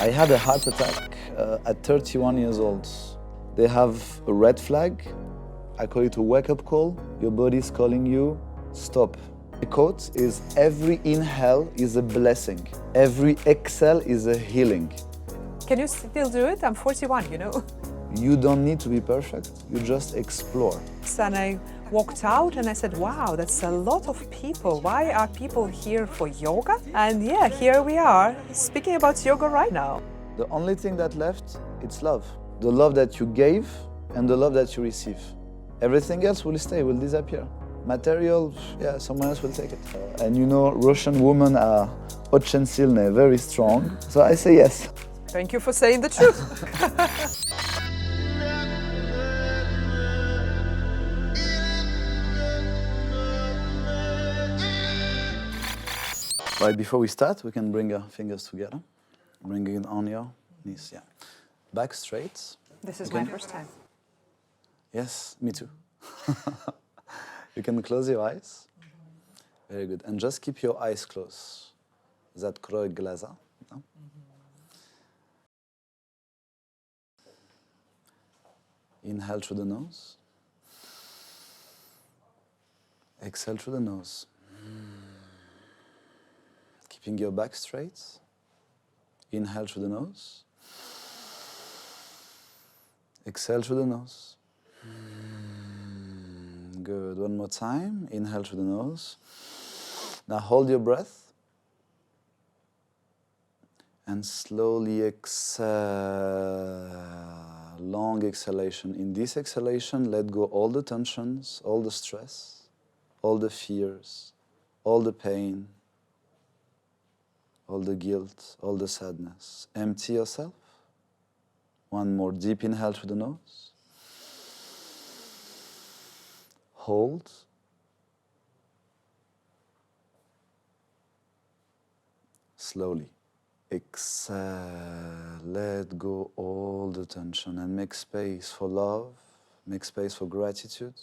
I had a heart attack at 31 years old. They have a red flag. I call it a wake-up call. Your body is calling you, stop. The quote is, every inhale is a blessing. Every exhale is a healing. Can you still do it? I'm 41, you know. You don't need to be perfect. You just explore. And I walked out and I said, wow, that's a lot of people. Why are people here for yoga? And yeah, here we are, speaking about yoga right now. The only thing that left, it's love. The love that you gave and the love that you receive. Everything else will stay, will disappear. Material, yeah, someone else will take it. And you know, Russian women are очень сильные, very strong. So I say yes. Thank you for saying the truth. Right, before we start, we can bring our fingers together. Bring it on your knees, yeah. Back straight. This is my first time. Yes, me too. You can close your eyes. Very good. And just keep your eyes closed. Закрой глаза. No? Inhale through the nose. Exhale through the nose. Keeping your back straight. Inhale through the nose. Exhale through the nose. Good. One more time. Inhale through the nose. Now hold your breath. And slowly exhale. Long exhalation. In this exhalation, let go all the tensions, all the stress, all the fears, all the pain, all the guilt, all the sadness. Empty yourself. One more deep inhale through the nose. Hold. Slowly. Exhale. Let go all the tension and make space for love, make space for gratitude,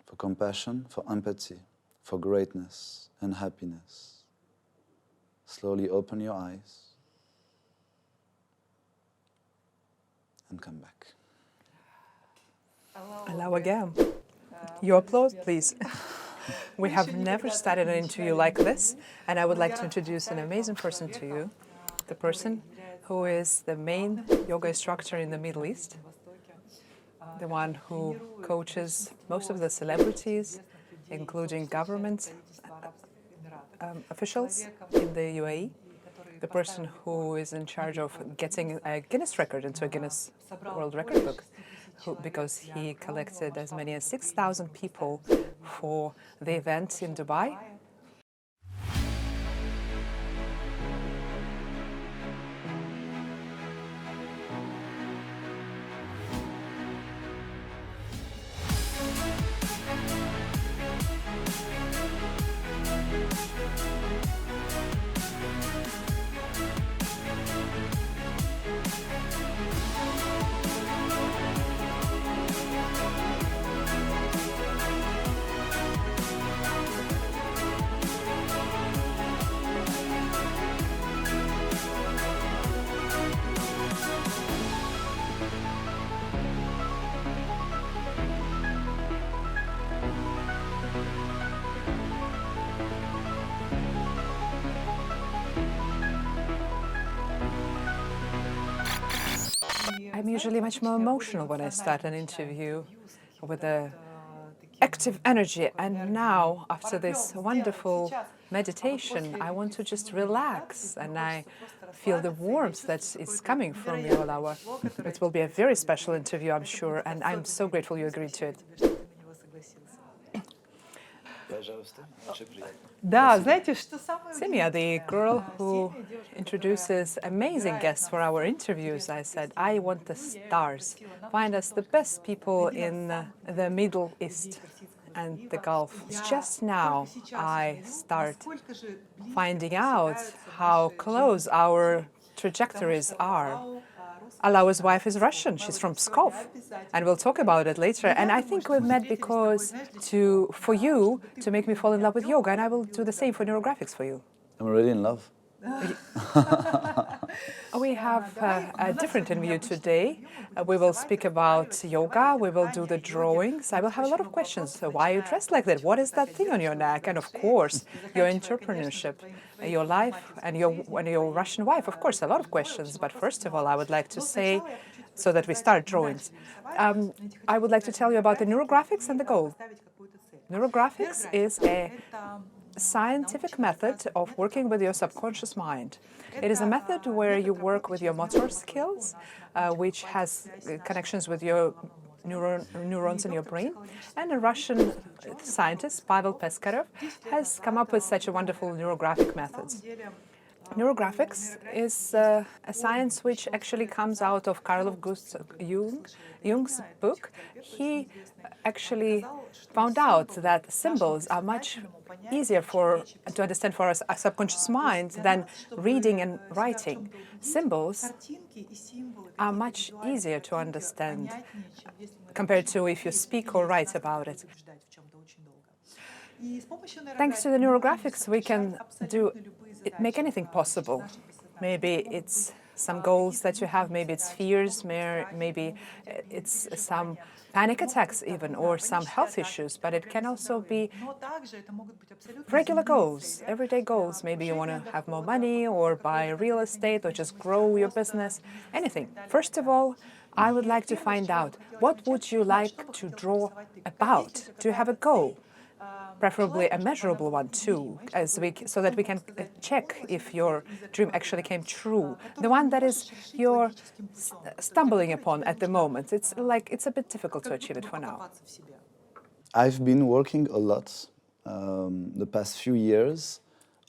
for compassion, for empathy, for greatness and happiness. Slowly open your eyes and come back. Allawah Gaham. Your applause, please. We have never started an interview like this, and I would like to introduce an amazing person to you, the person who is the main yoga instructor in the Middle East, the one who coaches most of the celebrities, including government officials in the UAE, the person who is in charge of getting a Guinness record into a Guinness World Record book, because he collected as many as 6,000 people for the event in Dubai. I'm usually much more emotional when I start an interview with an active energy, and now, after this wonderful meditation, I want to just relax, and I feel the warmth that is coming from you, Allawah. It will be a very special interview, I'm sure, and I'm so grateful you agreed to it. Simia, the girl who introduces amazing guests for our interviews, I said, I want the stars. Find us the best people in the Middle East and the Gulf. Just now I start finding out how close our trajectories are. Allawah's wife is Russian. She's from Pskov, and we'll talk about it later. And I think we've met because for you to make me fall in love with yoga, and I will do the same for Neurographics for you. I'm already in love. We have a different interview today. We will speak about yoga, we will do the drawings. I will have a lot of questions. So why are you dressed like that? What is that thing on your neck? And of course, your entrepreneurship, your life, and your Russian wife. Of course, a lot of questions. But first of all, I would like to say, so that we start drawings, I would like to tell you about the neurographics and the goal. Neurographics is a scientific method of working with your subconscious mind. It is a method where you work with your motor skills, which has connections with your neurons in your brain. And a Russian scientist, Pavel Peskarov, has come up with such a wonderful neurographic methods. Neurographics is a science which actually comes out of Carl Gustav Jung's book. He actually found out that symbols are much easier to understand for our subconscious mind than reading and writing. Symbols are much easier to understand compared to if you speak or write about it. Thanks to the neurographics, we can make anything possible. Maybe it's some goals that you have, maybe it's fears, maybe it's some panic attacks even, or some health issues, but it can also be regular goals, everyday goals. Maybe you want to have more money, or buy real estate, or just grow your business, anything. First of all, I would like to find out, what would you like to draw about? Do you have a goal? Preferably a measurable one too, so that we can check if your dream actually came true. The one that is you're stumbling upon at the moment, it's a bit difficult to achieve it for now. I've been working a lot the past few years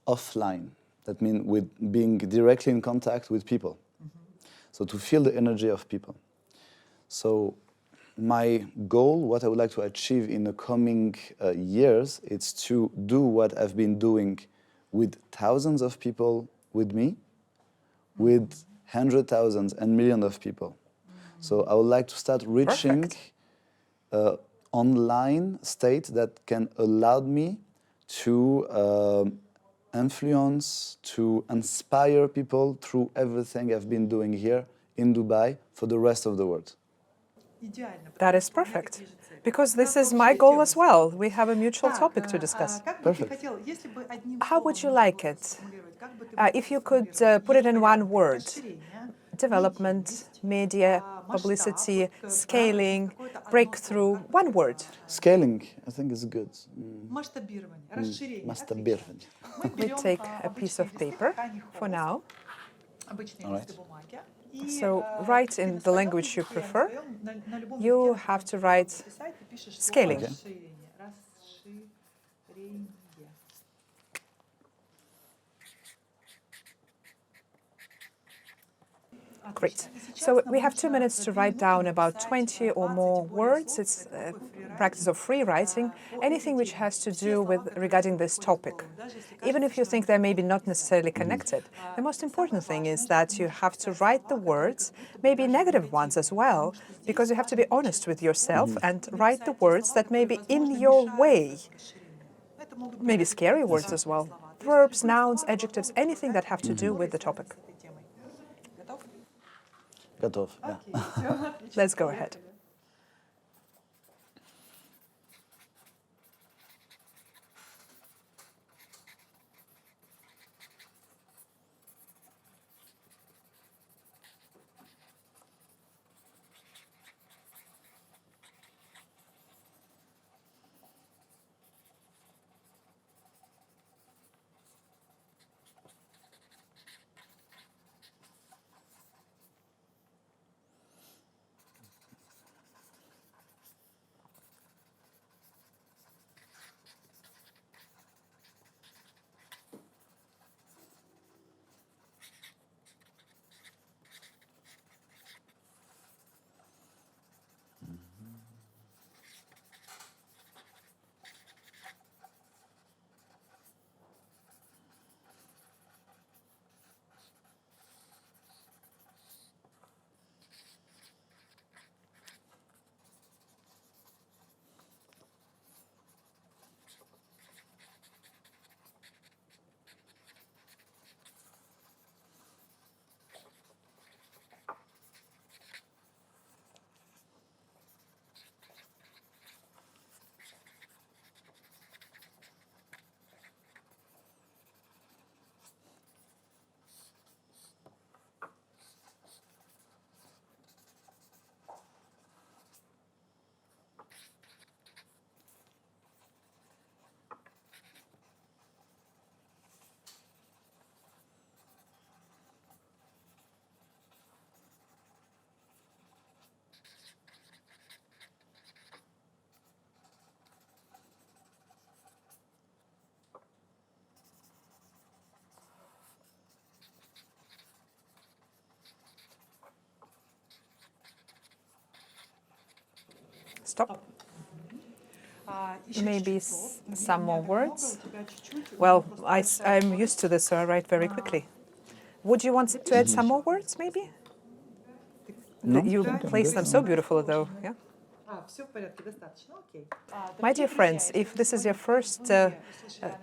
offline. That means with being directly in contact with people. So to feel the energy of people. So my goal, what I would like to achieve in the coming years, is to do what I've been doing with thousands of people with me, with hundreds, thousands, and millions of people. So I would like to start reaching an online state that can allow me to influence, to inspire people through everything I've been doing here in Dubai for the rest of the world. That is perfect, because this is my goal as well. We have a mutual topic to discuss. Perfect. How would you like it? If you could put it in one word: development, media, publicity, scaling, breakthrough, one word. Scaling, I think, is good. Масштабирование. We take a piece of paper for now. All right. So write in the language you prefer. You have to write scaling. Okay. Great. So we have 2 minutes to write down about 20 or more words. It's a practice of free writing, anything which has to do with regarding this topic. Even if you think they're maybe not necessarily connected, the most important thing is that you have to write the words, maybe negative ones as well, because you have to be honest with yourself and write the words that may be in your way. Maybe scary words as well. Verbs, nouns, adjectives, anything that have to do with the topic. Готов. Yeah. Let's go ahead. Stop. Maybe some more words. Well, I'm used to this, so I write very quickly. Would you want to add some more words, maybe? No, You place them so beautifully, though. Yeah. My dear friends, if this is your first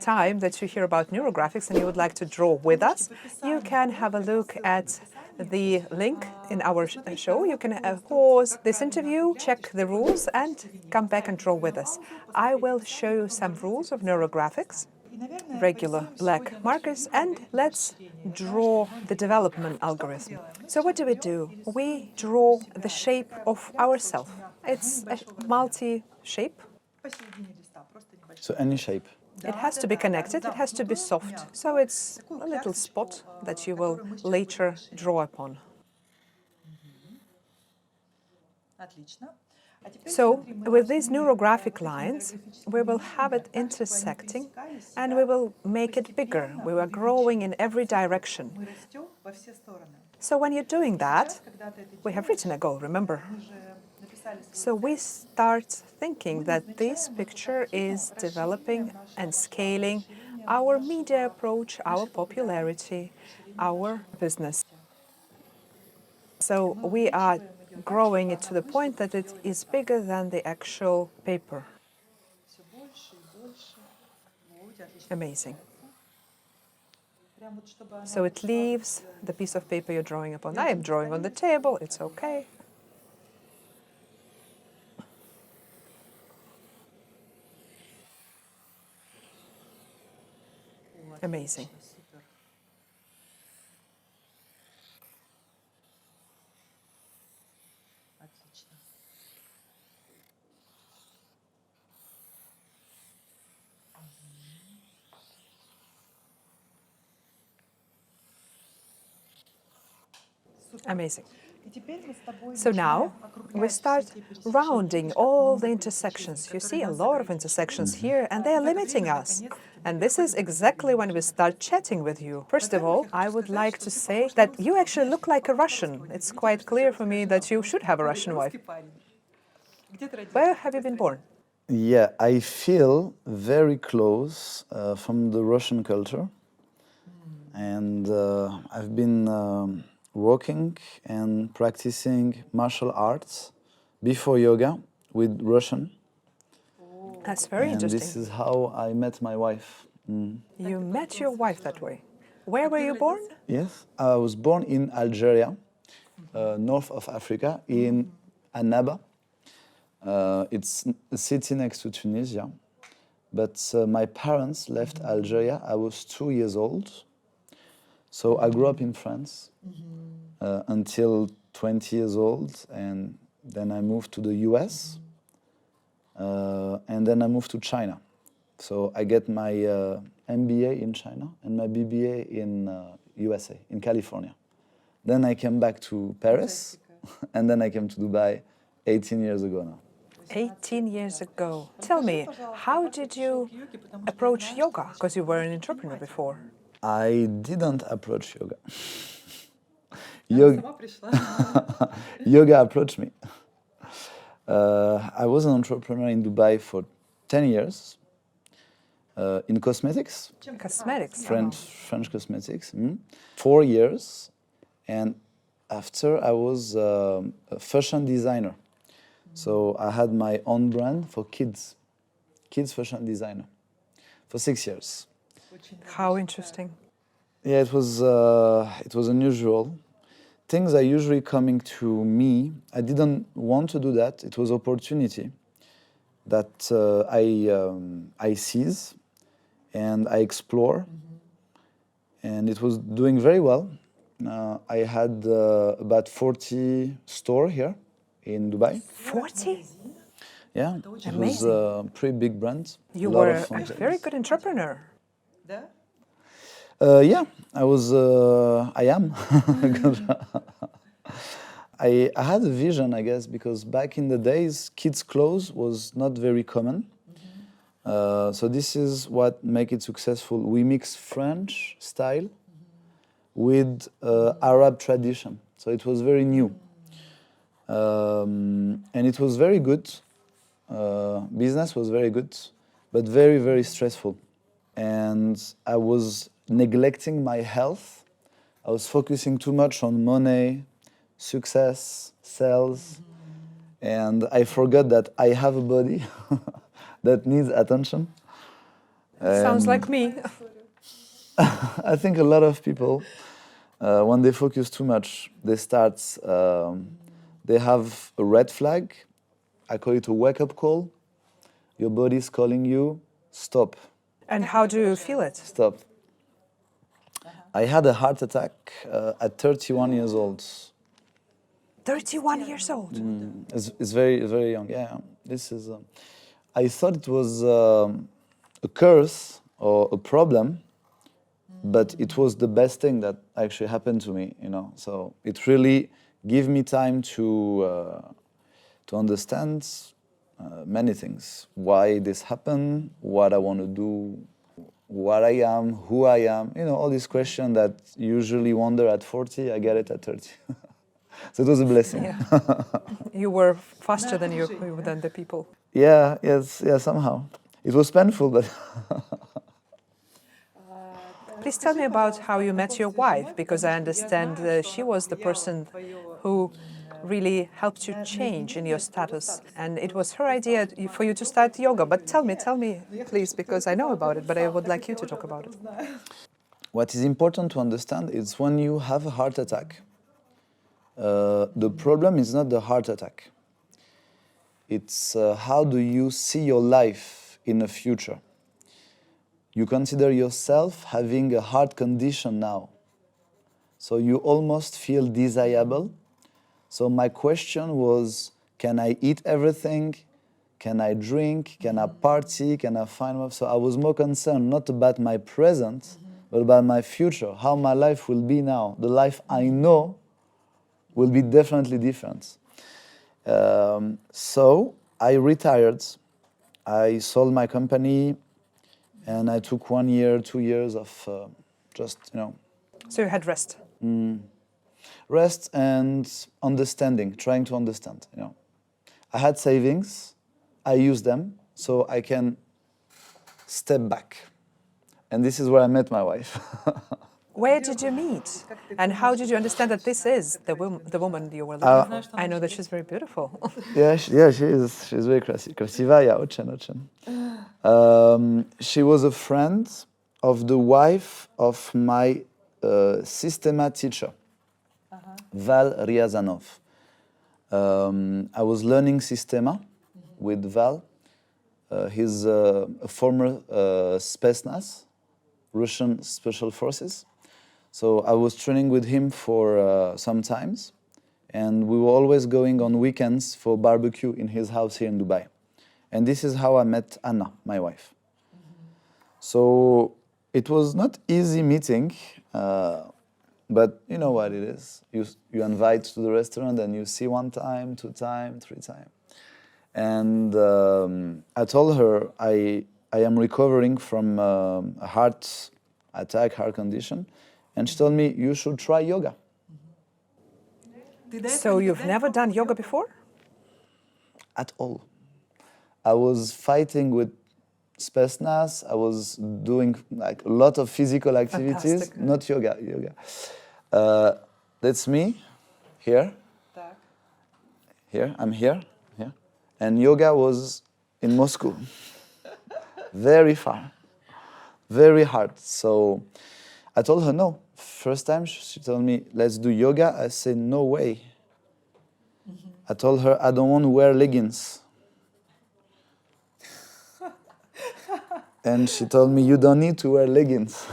time that you hear about neurographics and you would like to draw with us, you can have a look at the link in our show. You can pause this interview, check the rules, and come back and draw with us. I will show you some rules of neurographics, regular black markers, and let's draw the development algorithm. So what do? We draw the shape of ourself. It's a multi-shape. So any shape. It has to be connected, it has to be soft. So it's a little spot that you will later draw upon. So with these neurographic lines, we will have it intersecting and we will make it bigger. We are growing in every direction. So when you're doing that, we have written a goal, remember? So we start thinking that this picture is developing and scaling our media approach, our popularity, our business. So we are growing it to the point that it is bigger than the actual paper. Amazing. So it leaves the piece of paper you're drawing upon. I am drawing on the table, it's okay. Amazing. Amazing. So now we start rounding all the intersections. You see a lot of intersections here, and they are limiting us. And this is exactly when we start chatting with you. First of all, I would like to say that you actually look like a Russian. It's quite clear for me that you should have a Russian wife. Where have you been born? Yeah, I feel very close from the Russian culture. And I've been working and practicing martial arts before yoga with Russian. That's very interesting. This is how I met my wife. You met your wife that way. Where were you born? Yes, I was born in Algeria, north of Africa, in Annaba. It's a city next to Tunisia. But my parents left Algeria. I was 2 years old. So I grew up in France until 20 years old, and then I moved to the US, and then I moved to China. So I get my MBA in China and my BBA in USA, in California. Then I came back to Paris, and then I came to Dubai 18 years ago now. 18 years ago. Tell me, how did you approach yoga? Because you were an entrepreneur before. I didn't approach yoga. Yoga approached me. I was an entrepreneur in Dubai for 10 years in cosmetics. Cosmetics? French cosmetics. 4 years. And after, I was a fashion designer. So I had my own brand for kids fashion designer, for 6 years. How interesting. Yeah, it was unusual. Things are usually coming to me. I didn't want to do that. It was opportunity that I seize and I explore. And it was doing very well. I had about 40 stores here in Dubai. 40? Yeah, it was a pretty big brand. You were a very good entrepreneur. Yeah, I am. I had a vision, I guess, because back in the days, kids' clothes was not very common. So this is what make it successful. We mix French style with Arab tradition. So it was very new. And it was very good. Business was very good, but very, very stressful. And I was neglecting my health. I was focusing too much on money, success, sales, and I forgot that I have a body that needs attention. Sounds like me. I think a lot of people, when they focus too much, they start, they have a red flag. I call it a wake-up call. Your body's calling you, stop. And how do you feel it? Stop. I had a heart attack at 31 years old. 31 years old. It's very, very young. Yeah, this is. I thought it was a curse or a problem, but it was the best thing that actually happened to me. You know, so it really gave me time to understand many things. Why this happened? What I want to do? What I am? Who I am? You know, all these questions that usually wonder at 40. I get it at 30. So it was a blessing. Yeah. You were faster than the people. Yeah, yes, yeah, somehow. It was painful, but... Please tell me about how you met your wife, because I understand she was the person who really helped you change in your status. And it was her idea for you to start yoga. But tell me, please, because I know about it, but I would like you to talk about it. What is important to understand is when you have a heart attack, the problem is not the heart attack. It's how do you see your life in the future. You consider yourself having a heart condition now. So you almost feel desirable. So my question was, can I eat everything? Can I drink? Can I party? Can I find love? So I was more concerned not about my present, but about my future, how my life will be now. The life I know will be definitely different. So I retired. I sold my company, and I took 1 year, 2 years of just, you know. So you had rest. Rest and understanding, trying to understand, you know. I had savings, I used them, so I can step back. And this is where I met my wife. Where did you meet? And how did you understand that this is the woman you were looking for? I know that she's very beautiful. Yeah, she is. She's very красивая, yeah, очень. She was a friend of the wife of my Systema teacher, Val Ryazanov. I was learning Systema with Val. He's a former Spetsnaz, Russian Special Forces. So I was training with him for some times, and we were always going on weekends for barbecue in his house here in Dubai. And this is how I met Anna, my wife. So it was not easy meeting, but you know what it is. You invite to the restaurant and you see 1 time, 2 times, 3 times. And I told her I am recovering from a heart attack, heart condition. And she told me, you should try yoga. So you've never done yoga before? At all. I was fighting with Spetsnaz. I was doing like a lot of physical activities, Fantastic. not yoga. That's me, here. Here, I'm here. And yoga was in Moscow. Very far, very hard. So I told her no. First time she told me, let's do yoga. I said, no way. I told her, I don't want to wear leggins. And she told me, you don't need to wear leggings.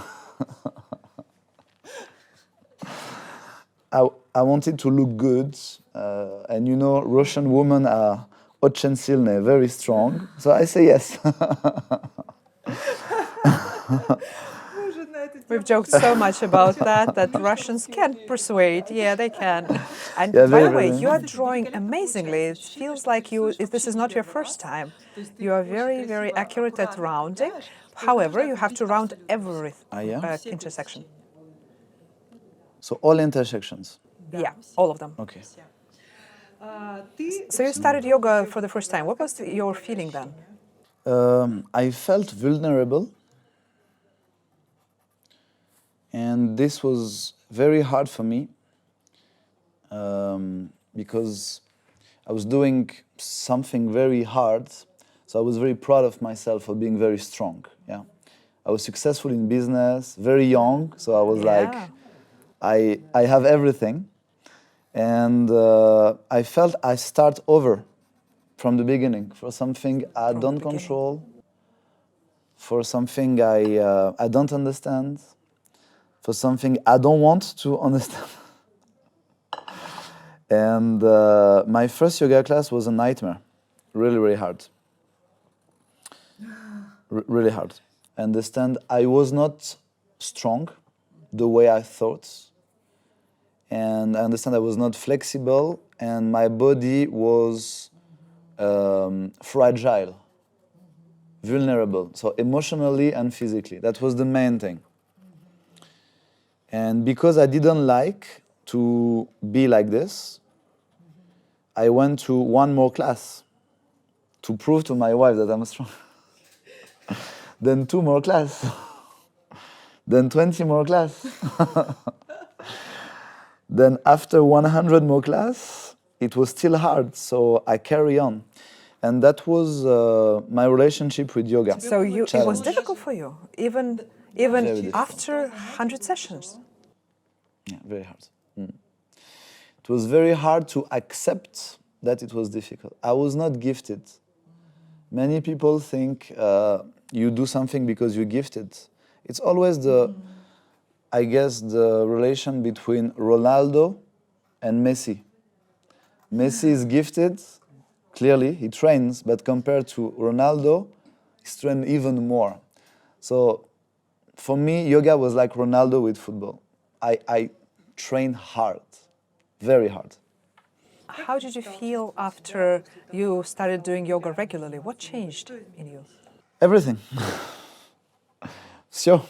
I wanted to look good. And you know, Russian women are очень сильные, very strong. So I say yes. We've joked so much about that Russians can persuade. Yeah, they can. And Yeah, by the very, way, very. you are drawing amazingly. It feels like this is not your first time. You are very, very accurate at rounding. However, you have to round every intersection. So all intersections. Yeah, all of them. Okay. So you started yoga for the first time. What was your feeling then? I felt vulnerable, and this was very hard for me because I was doing something very hard, so I was very proud of myself for being very strong. Yeah, I was successful in business, very young, so I was like, I have everything, and I felt I start over from the beginning for something I don't control, for something I don't understand, for something I don't want to understand. And my first yoga class was a nightmare, really, really hard. Really hard. I understand I was not strong the way I thought. And I understand I was not flexible, and my body was fragile, vulnerable, so emotionally and physically. That was the main thing. And because I didn't like to be like this, I went to one more class to prove to my wife that I'm strong. Then 2 more class. Then 20 more class. Then after 100 more class, it was still hard, so I carry on. And that was my relationship with yoga. So it was difficult for you, even after 100 sessions? Yeah, very hard. It was very hard to accept that it was difficult. I was not gifted. Many people think you do something because you're gifted. It's always I guess, the relation between Ronaldo and Messi. Messi is gifted, clearly, he trains, but compared to Ronaldo, he's trained even more. So for me, yoga was like Ronaldo with football. I train hard, very hard. How did you feel after you started doing yoga regularly? What changed in you? Everything. Sure.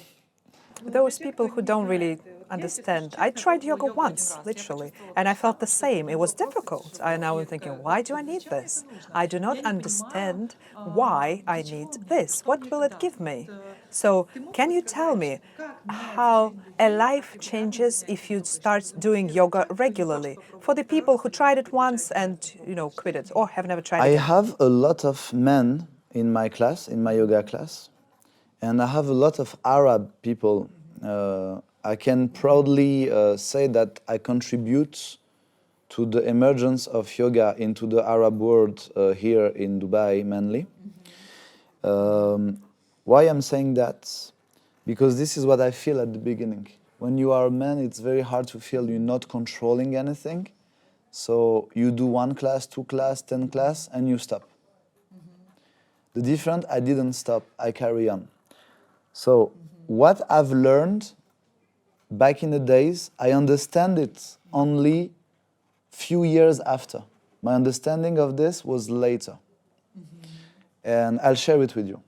Those people who don't really understand. I tried yoga once, literally, and I felt the same. It was difficult. And now I'm thinking, why do I need this? I do not understand why I need this. What will it give me? So can you tell me how a life changes if you start doing yoga regularly? For the people who tried it once and, quit it or have never tried it. I have a lot of men in my class, in my yoga class, and I have a lot of Arab people. I can proudly say that I contribute to the emergence of yoga into the Arab world here in Dubai mainly. Why I'm saying that? Because this is what I feel at the beginning. When you are a man, it's very hard to feel you're not controlling anything. So you do 1 class, 2 class, 10 class, and you stop. The difference, I didn't stop, I carry on. So what I've learned back in the days, I understand it only few years after. My understanding of this was later. And I'll share it with you.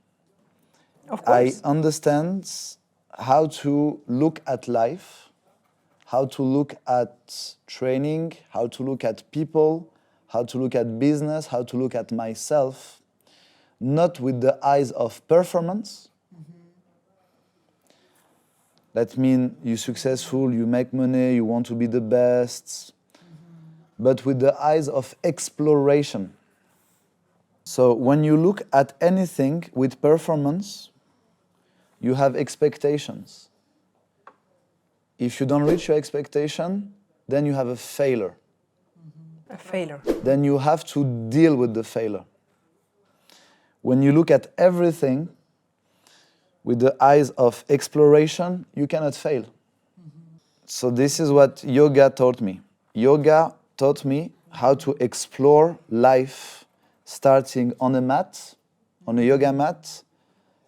Of course. I understand how to look at life, how to look at training, how to look at people, how to look at business, how to look at myself, not with the eyes of performance. That means you're successful, you make money, you want to be the best, but with the eyes of exploration. So when you look at anything with performance, you have expectations. If you don't reach your expectation, then you have a failure. A failure. Then you have to deal with the failure. When you look at everything with the eyes of exploration, you cannot fail. So this is what yoga taught me. Yoga taught me how to explore life, starting on a mat, on a yoga mat,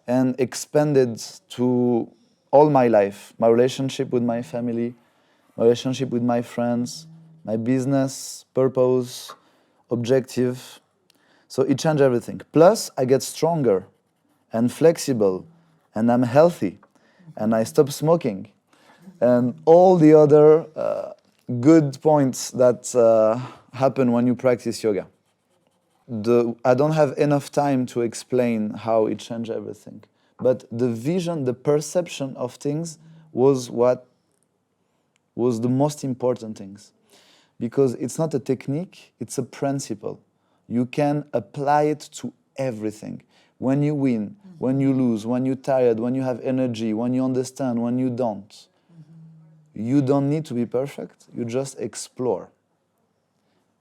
and expanded to all my life, my relationship with my family, my relationship with my friends, my business, purpose, objective. So it changed everything. Plus, I get stronger and flexible, and I'm healthy, and I stop smoking, and all the other good points that happen when you practice yoga. I don't have enough time to explain how it changed everything. But the vision, the perception of things was what was the most important things. Because it's not a technique, it's a principle. You can apply it to everything. When you win, when you lose, when you're tired, when you have energy, when you understand, when you don't. You don't need to be perfect, you just explore.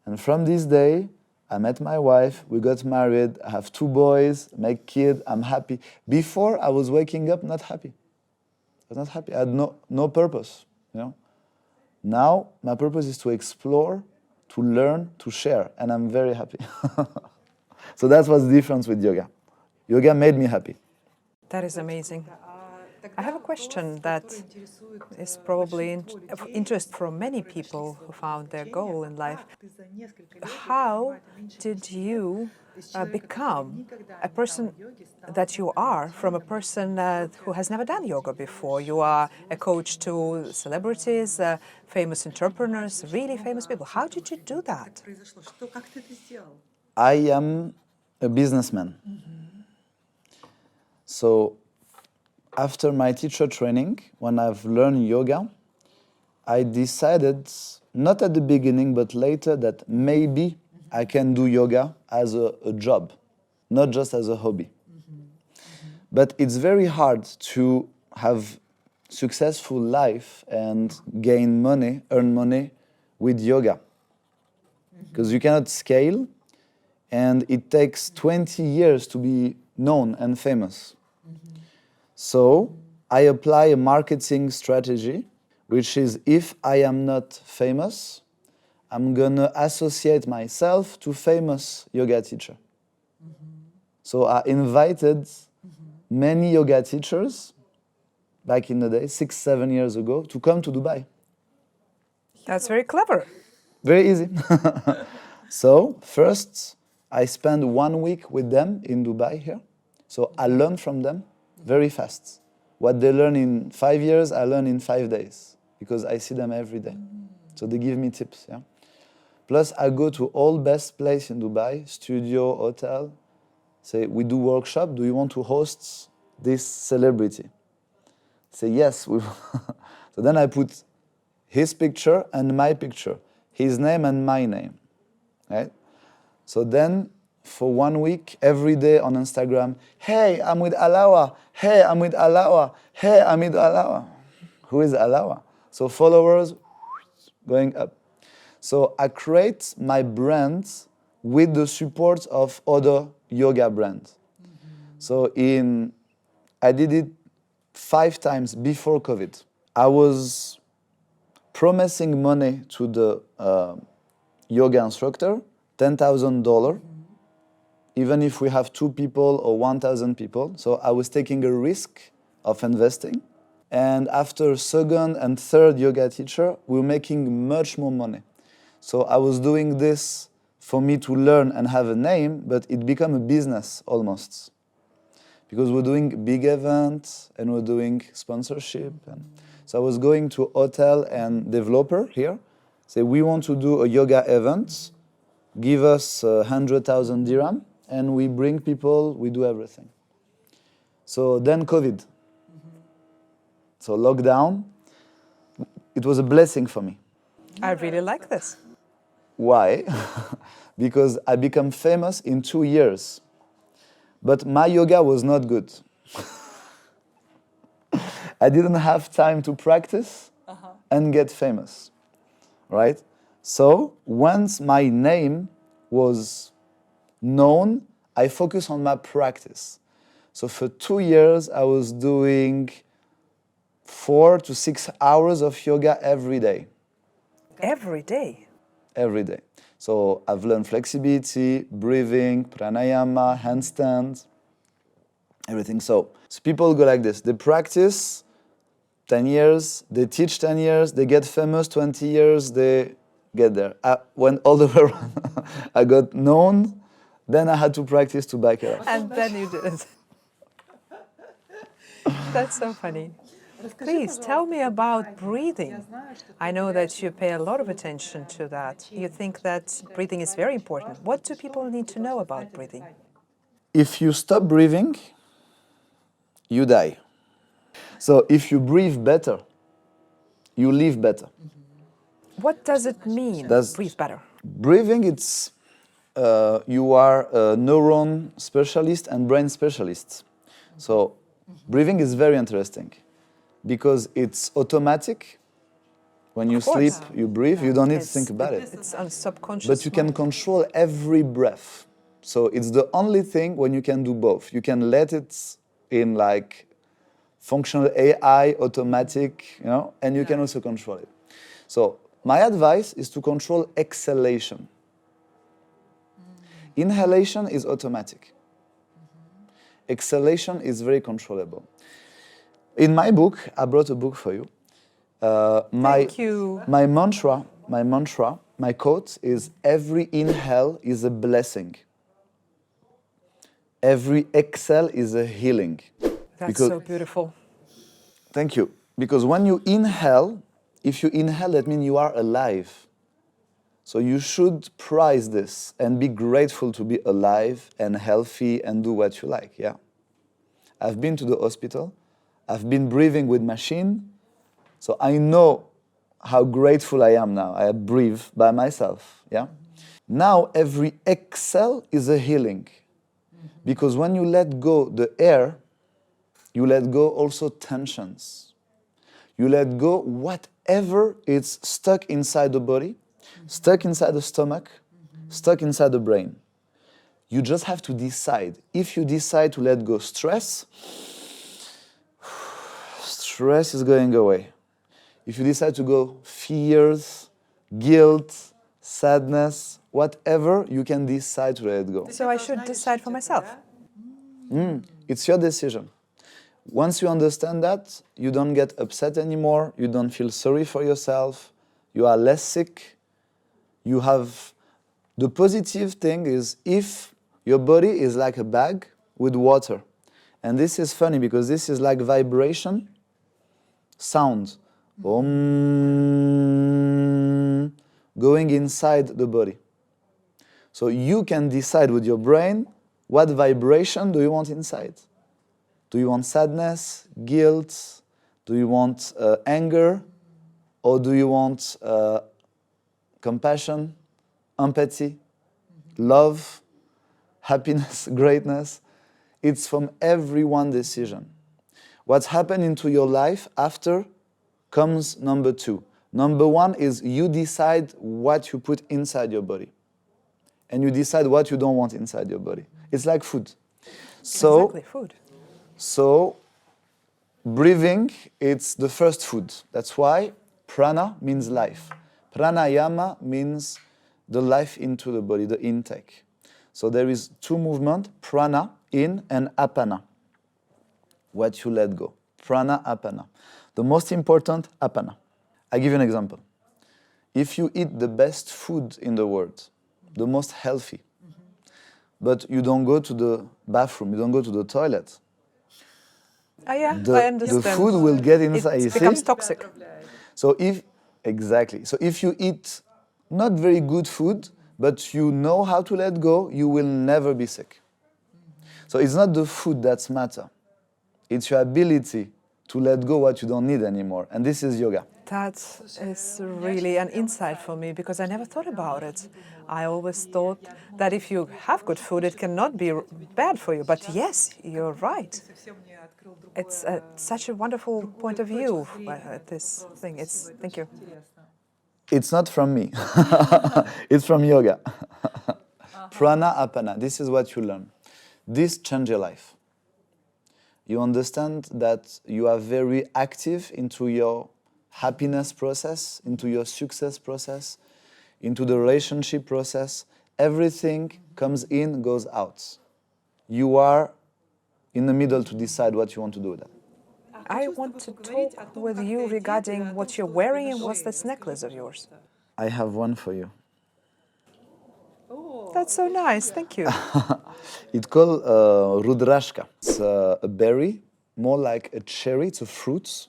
And from this day, I met my wife, we got married, I have 2 boys, make kids, I'm happy. Before, I was waking up not happy. I was not happy, I had no purpose, you know. Now, my purpose is to explore, to learn, to share, and I'm very happy. So that's what's the difference with yoga. Yoga made me happy. That is amazing. I have a question that is probably of interest for many people who found their goal in life. How did you become a person that you are from a person who has never done yoga before? You are a coach to celebrities, famous entrepreneurs, really famous people. How did you do that? I am a businessman. So after my teacher training, when I've learned yoga, I decided, not at the beginning, but later, that maybe I can do yoga as a job, not just as a hobby. But it's very hard to have successful life and gain money, earn money with yoga. Because you cannot scale, and it takes 20 years to be known and famous. So I apply a marketing strategy, which is if I am not famous, I'm gonna associate myself to famous yoga teacher. So I invited many yoga teachers back in the day, 6, 7 years ago, to come to Dubai. That's very clever. Very easy. So first, I spent 1 week with them in Dubai here. So I learned from them very fast. What they learn in 5 years, I learn in 5 days, because I see them every day. So they give me tips, yeah. Plus, I go to all best place in Dubai, studio, hotel, say, we do workshop, do you want to host this celebrity? Say, yes. So then I put his picture and my picture, his name and my name, right? So then, for 1 week, every day on Instagram, hey, I'm with Allawah, hey, I'm with Allawah, hey, I'm with Allawah. Who is Allawah? So followers going up. So I create my brand with the support of other yoga brands. So I did it 5 times before COVID. I was promising money to the yoga instructor, $10,000, even if we have 2 people or 1,000 people. So I was taking a risk of investing. And after second and third yoga teacher, we were making much more money. So I was doing this for me to learn and have a name, but it became a business almost. Because we're doing big events and we're doing sponsorship. And so I was going to hotel and developer here, say, we want to do a yoga event, give us 100,000 dirham, and we bring people, we do everything. So then COVID. So lockdown, it was a blessing for me. I really like this. Why? Because I became famous in 2 years. But my yoga was not good. I didn't have time to practice and get famous, right? So once my name was known, I focused on my practice. So for 2 years, I was doing 4 to 6 hours of yoga every day. Every day? Every day. So I've learned flexibility, breathing, pranayama, handstands, everything. So people go like this. They practice 10 years, they teach 10 years, they get famous 20 years, they get there. I went all the way around. I got known, then I had to practice to back it up. And then you did it. That's so funny. Please tell me about breathing. I know that you pay a lot of attention to that. You think that breathing is very important. What do people need to know about breathing? If you stop breathing, you die. So if you breathe better, you live better. What does it mean, breathe better? Breathing, it's you are a neuron specialist and brain specialist. So breathing is very interesting because it's automatic. When you sleep, you breathe, you don't need to think about it. It's on subconscious. But you can control every breath. So it's the only thing when you can do both. You can let it in like functional AI, automatic, you know, and you can also control it. So my advice is to control exhalation. Inhalation is automatic. Exhalation is very controllable. In my book, I brought a book for you. Thank you. My mantra, my quote is, every inhale is a blessing. Every exhale is a healing. That's so beautiful. Thank you. Because when you inhale, if you inhale, that means you are alive. So you should prize this and be grateful to be alive and healthy and do what you like, yeah? I've been to the hospital. I've been breathing with machine. So I know how grateful I am now. I breathe by myself, yeah? Now every exhale is a healing. Because when you let go the air, you let go also tensions. You let go whatever is stuck inside the body, stuck inside the stomach, stuck inside the brain. You just have to decide. If you decide to let go stress, stress is going away. If you decide to go fears, guilt, sadness, whatever, you can decide to let it go. So I should decide for myself? It's your decision. Once you understand that, you don't get upset anymore, you don't feel sorry for yourself, you are less sick, you have... The positive thing is if your body is like a bag with water, and this is funny because this is like vibration, sound, going inside the body. So you can decide with your brain what vibration do you want inside. Do you want sadness, guilt? Do you want anger? Or do you want compassion, empathy, love, happiness, greatness? It's from everyone's decision. What's happened into your life after comes number two. Number one is you decide what you put inside your body. And you decide what you don't want inside your body. It's like food. So, exactly, food. So, breathing, it's the first food. That's why prana means life. Pranayama means the life into the body, the intake. So there is two movements, prana, in, and apana, what you let go. Prana, apana. The most important, apana. I give you an example. If you eat the best food in the world, the most healthy, but you don't go to the bathroom, you don't go to the toilet, I understand. the food will get inside. It becomes toxic. So if you eat not very good food, but you know how to let go, you will never be sick. So it's not the food that's matter. It's your ability to let go what you don't need anymore. And this is yoga. That is really an insight for me because I never thought about it. I always thought that if you have good food, it cannot be bad for you. But yes, you're right. It's such a wonderful point of view, this thing. Thank you. It's not from me. It's from yoga. Prana, apana. This is what you learn. This changes your life. You understand that you are very active into your happiness process, into your success process, into the relationship process. Everything comes in, goes out. You are in the middle to decide what you want to do with that. I want to talk with you regarding what you're wearing and what's this necklace of yours. I have one for you. That's so nice, thank you. It's called Rudraksha. It's a berry, more like a cherry, it's a fruit.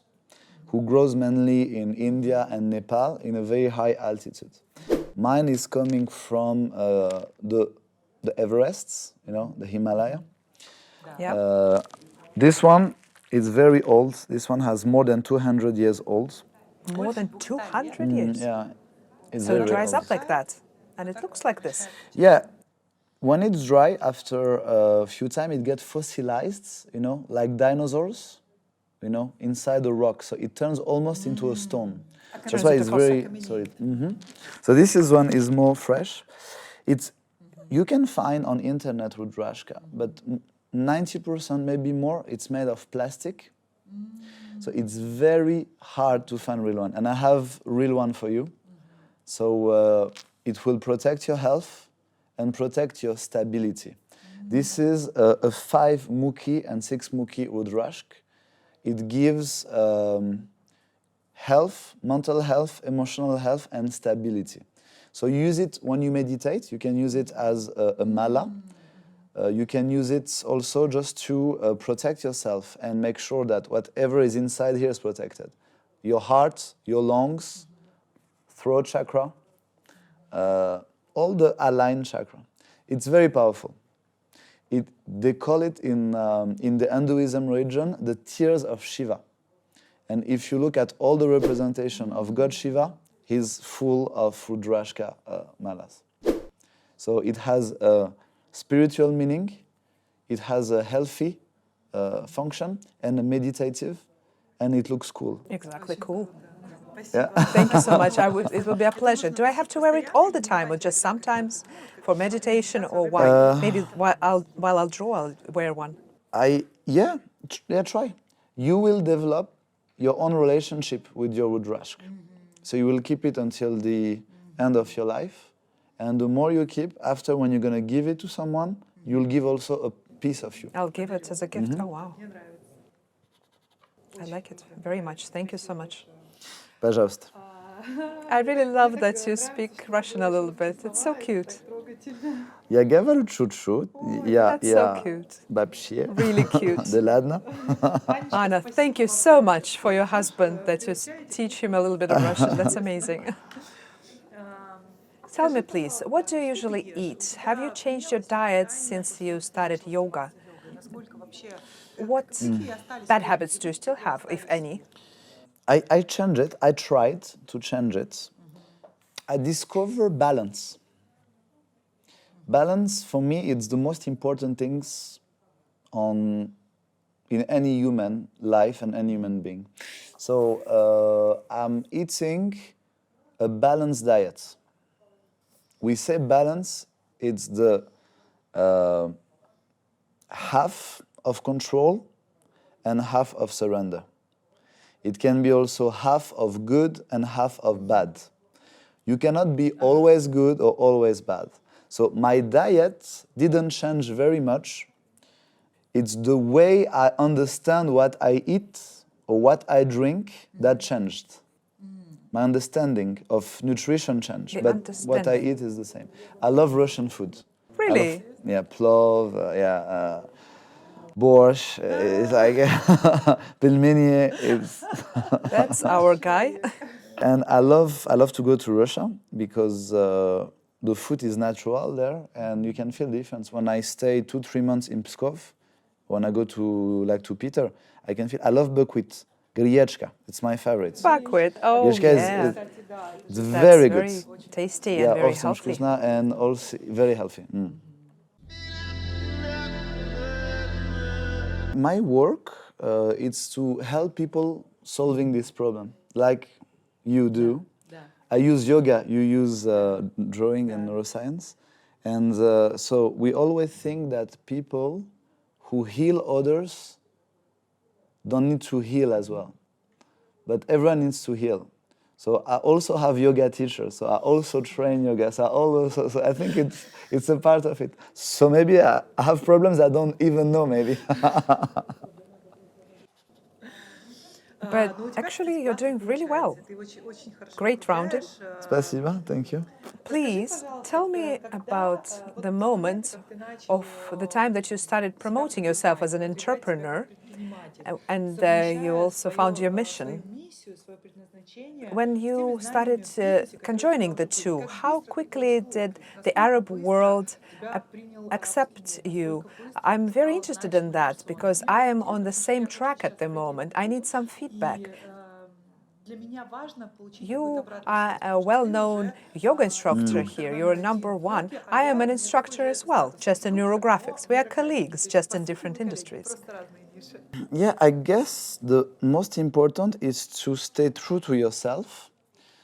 who grows mainly in India and Nepal in a very high altitude. Mine is coming from the Everests, you know, the Himalaya. Yeah. This one is very old. This one has more than 200 years old. More than 200 years? Yeah. It's So very, it very dries old. up like that, and it looks like this. Yeah. When it's dry, after a few time, it gets fossilized, you know, like dinosaurs, you know, inside the rock. So it turns almost into a stone. That's why it's very, sorry. So this one is more fresh. You can find on internet Rudraksha, but 90%, maybe more, it's made of plastic. So it's very hard to find real one. And I have real one for you. So it will protect your health and protect your stability. This is a 5 mukhi and 6 mukhi Rudraksha. It gives health, mental health, emotional health, and stability. So use it when you meditate. You can use it as a mala. You can use it also just to protect yourself and make sure that whatever is inside here is protected. Your heart, your lungs, throat chakra, all the aligned chakra. It's very powerful. They call it in the Hinduism religion the tears of Shiva. And if you look at all the representation of God Shiva, he's full of Rudraksha malas. So it has a spiritual meaning, it has a healthy function and a meditative, and it looks cool. Exactly, cool. Yeah. Thank you so much. It will be a pleasure. Do I have to wear it all the time, or just sometimes for meditation, or why? Maybe while I'll draw, I'll wear one. Yeah, try. You will develop your own relationship with your Rudraksha. So you will keep it until the end of your life. And the more you keep, after when you're going to give it to someone, you'll give also a piece of you. I'll give it as a gift. Oh, wow. I like it very much. Thank you so much. Пожалуйста. I really love that you speak Russian a little bit. It's so cute. Я говорю чуть-чуть. That's so cute. Вообще. Really cute. Да ладно. Anna, thank you so much for your husband that you teach him a little bit of Russian. That's amazing. Tell me, please, what do you usually eat? Have you changed your diet since you started yoga? What bad habits do you still have, if any? I changed it. I tried to change it. I discovered balance. Balance, for me, it's the most important things in any human life and any human being. So I'm eating a balanced diet. We say balance, it's the half of control and half of surrender. It can be also half of good and half of bad. You cannot be always good or always bad. So my diet didn't change very much. It's the way I understand what I eat or what I drink that changed. My understanding of nutrition changed, but what I eat is the same. I love Russian food. Really? Plov, borscht, it's like pelmeni. That's our guy. And I love to go to Russia because the food is natural there, and you can feel the difference. When I stay 2-3 months in Pskov, when I go to Peter, I can feel. I love buckwheat. Griyechka, it's my favorite. Buckwheat, oh yeah. It's very good. Very tasty and very healthy. And also very healthy. My work is to help people solving this problem, like you do. I use yoga, you use drawing and neuroscience. And so we always think that people who heal others don't need to heal as well. But everyone needs to heal. So I also have yoga teachers, so I also train yoga. So I think it's a part of it. So maybe I have problems I don't even know, maybe. But actually, you're doing really well. Great rounded. Спасибо, thank you. Please tell me about the moment of the time that you started promoting yourself as an entrepreneur And you also found your mission. When you started conjoining the two, how quickly did the Arab world accept you? I'm very interested in that because I am on the same track at the moment. I need some feedback. You are a well-known yoga instructor here. You're #1. I am an instructor as well, just in Neurographics. We are colleagues, just in different industries. Yeah, I guess the most important is to stay true to yourself.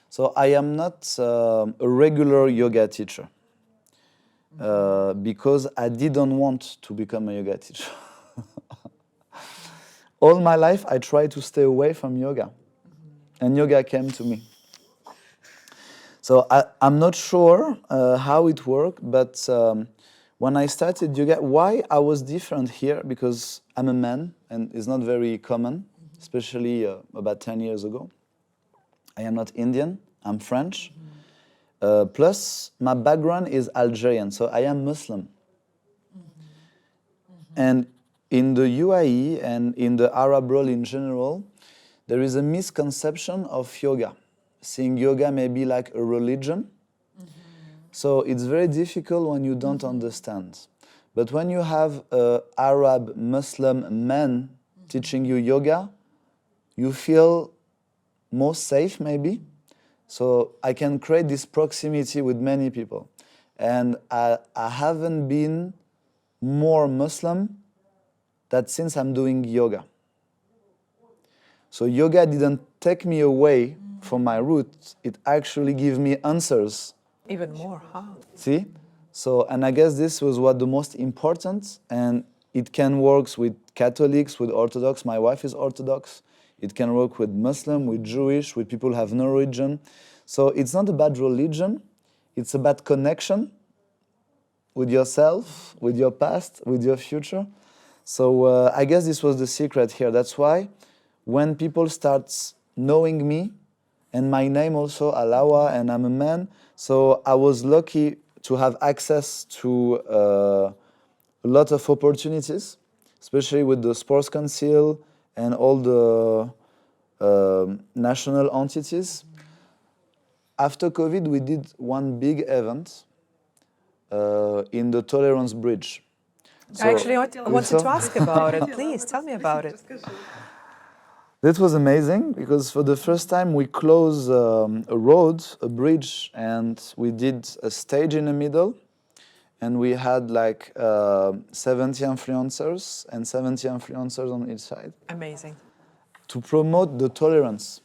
So I am not a regular yoga teacher because I didn't want to become a yoga teacher. All my life, I tried to stay away from yoga, and yoga came to me. So I'm not sure how it worked, but when I started yoga, why I was different here, because I'm a man, and it's not very common, especially about 10 years ago. I am not Indian, I'm French. Plus, my background is Algerian, so I am Muslim. And in the UAE and in the Arab world in general, there is a misconception of yoga, seeing yoga maybe like a religion. So it's very difficult when you don't understand. But when you have an Arab Muslim man teaching you yoga, you feel more safe maybe. So I can create this proximity with many people. And I haven't been more Muslim than since I'm doing yoga. So yoga didn't take me away from my roots, it actually gave me answers. Even more, huh? See? So, and I guess this was what the most important, and it can work with Catholics, with Orthodox. My wife is Orthodox. It can work with Muslim, with Jewish, with people who have no religion. So it's not about religion, it's about connection with yourself, with your past, with your future. So I guess this was the secret here. That's why when people start knowing me, and my name also, Allaoua, and I'm a man, so I was lucky to have access to a lot of opportunities, especially with the Sports Council and all the national entities. After COVID, we did one big event in the Tolerance Bridge. So, I actually wanted to ask about it. Please, tell me about it. That was amazing because for the first time we closed a road, a bridge, and we did a stage in the middle. And we had like 70 influencers and 70 influencers on each side. Amazing. To promote the tolerance,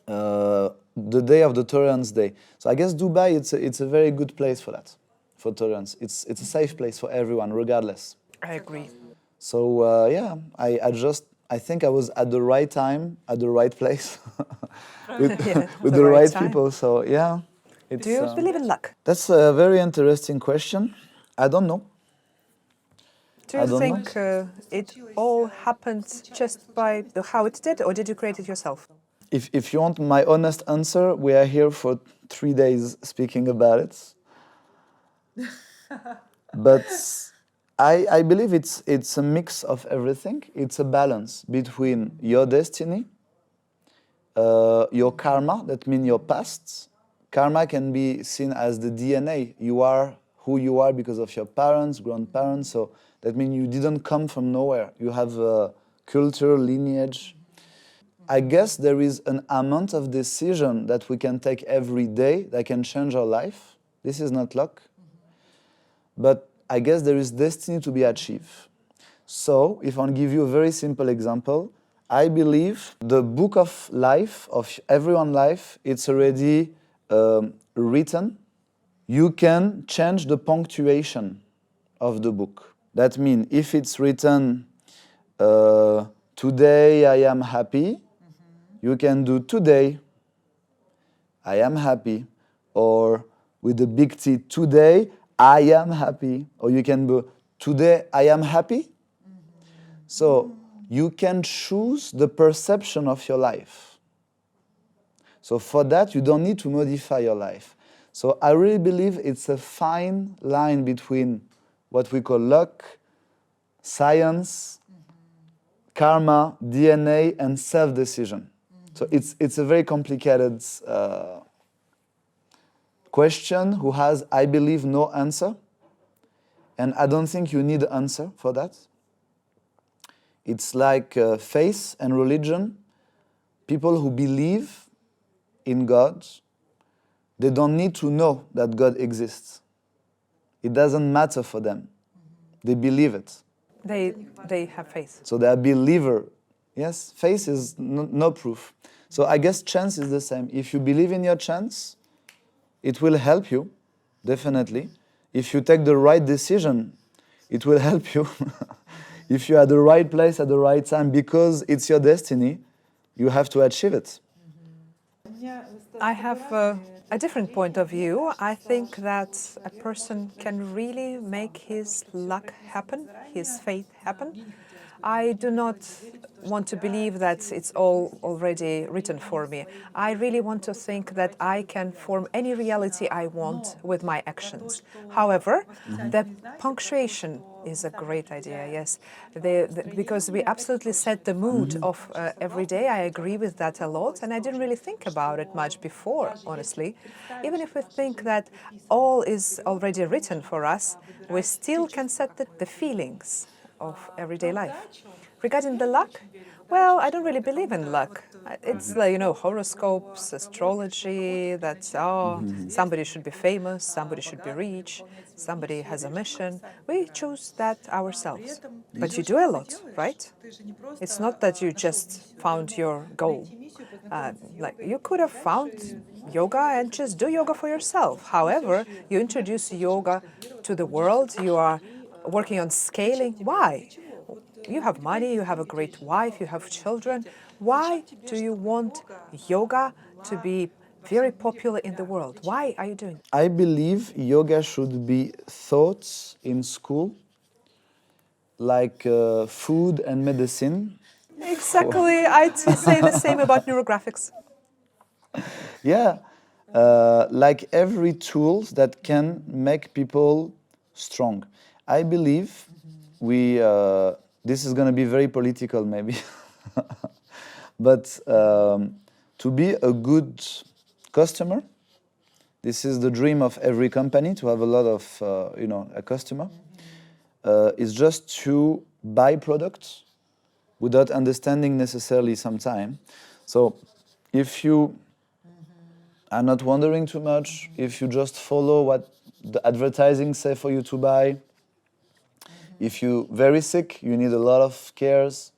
the day of the Tolerance Day. So I guess Dubai, it's a very good place for that, for tolerance. It's a safe place for everyone, regardless. I agree. So yeah, I think I was at the right time, at the right place, with the right people. So yeah. Do you believe in luck? That's a very interesting question. I don't know. Do you think it all happened just by how it did, or did you create it yourself? If you want my honest answer, we are here for 3 days speaking about it. But I believe it's a mix of everything. It's a balance between your destiny, your karma, that means your past. Karma can be seen as the DNA. You are who you are because of your parents, grandparents. So that means you didn't come from nowhere. You have a culture, lineage. I guess there is an amount of decision that we can take every day that can change our life. This is not luck. But I guess there is destiny to be achieved. So if I give you a very simple example, I believe the book of life, of everyone's life, it's already written. You can change the punctuation of the book. That means if it's written, today I am happy, you can do today I am happy, or with the big T, today I am happy, or you can do today I am happy. So you can choose the perception of your life. So for that, you don't need to modify your life. So I really believe it's a fine line between what we call luck, science, karma, DNA, and self-decision. So it's a very complicated question who has, I believe, no answer. And I don't think you need an answer for that. It's like faith and religion. People who believe in God, they don't need to know that God exists. It doesn't matter for them. They believe it. They have faith. So they are believer. Yes, faith is no proof. So I guess chance is the same. If you believe in your chance, it will help you, definitely. If you take the right decision, it will help you. If you're at the right place at the right time, because it's your destiny, you have to achieve it. I have a different point of view. I think that a person can really make his luck happen, his fate happen. I do not want to believe that it's all already written for me. I really want to think that I can form any reality I want with my actions. However, the punctuation is a great idea, yes, because we absolutely set the mood of every day. I agree with that a lot, and I didn't really think about it much before, honestly. Even if we think that all is already written for us, we still can set the feelings of everyday life. Regarding the luck, well, I don't really believe in luck. It's like, horoscopes, astrology, that, somebody should be famous, somebody should be rich, somebody has a mission. We choose that ourselves. But you do a lot, right? It's not that you just found your goal. Like you could have found yoga and just do yoga for yourself. However, you introduce yoga to the world, you are working on scaling. Why? You have money, you have a great wife, you have children. Why do you want yoga to be very popular in the world? Why are you doing it? I believe yoga should be taught in school, like food and medicine. Exactly, I'd say the same about neurographics. Yeah, like every tools that can make people strong. I believe this is going to be very political maybe, but to be a good customer, this is the dream of every company, to have a lot of, a customer, is just to buy products without understanding necessarily some time. So if you are not wondering too much, if you just follow what the advertising say for you to buy, if you're very sick, you need a lot of cares.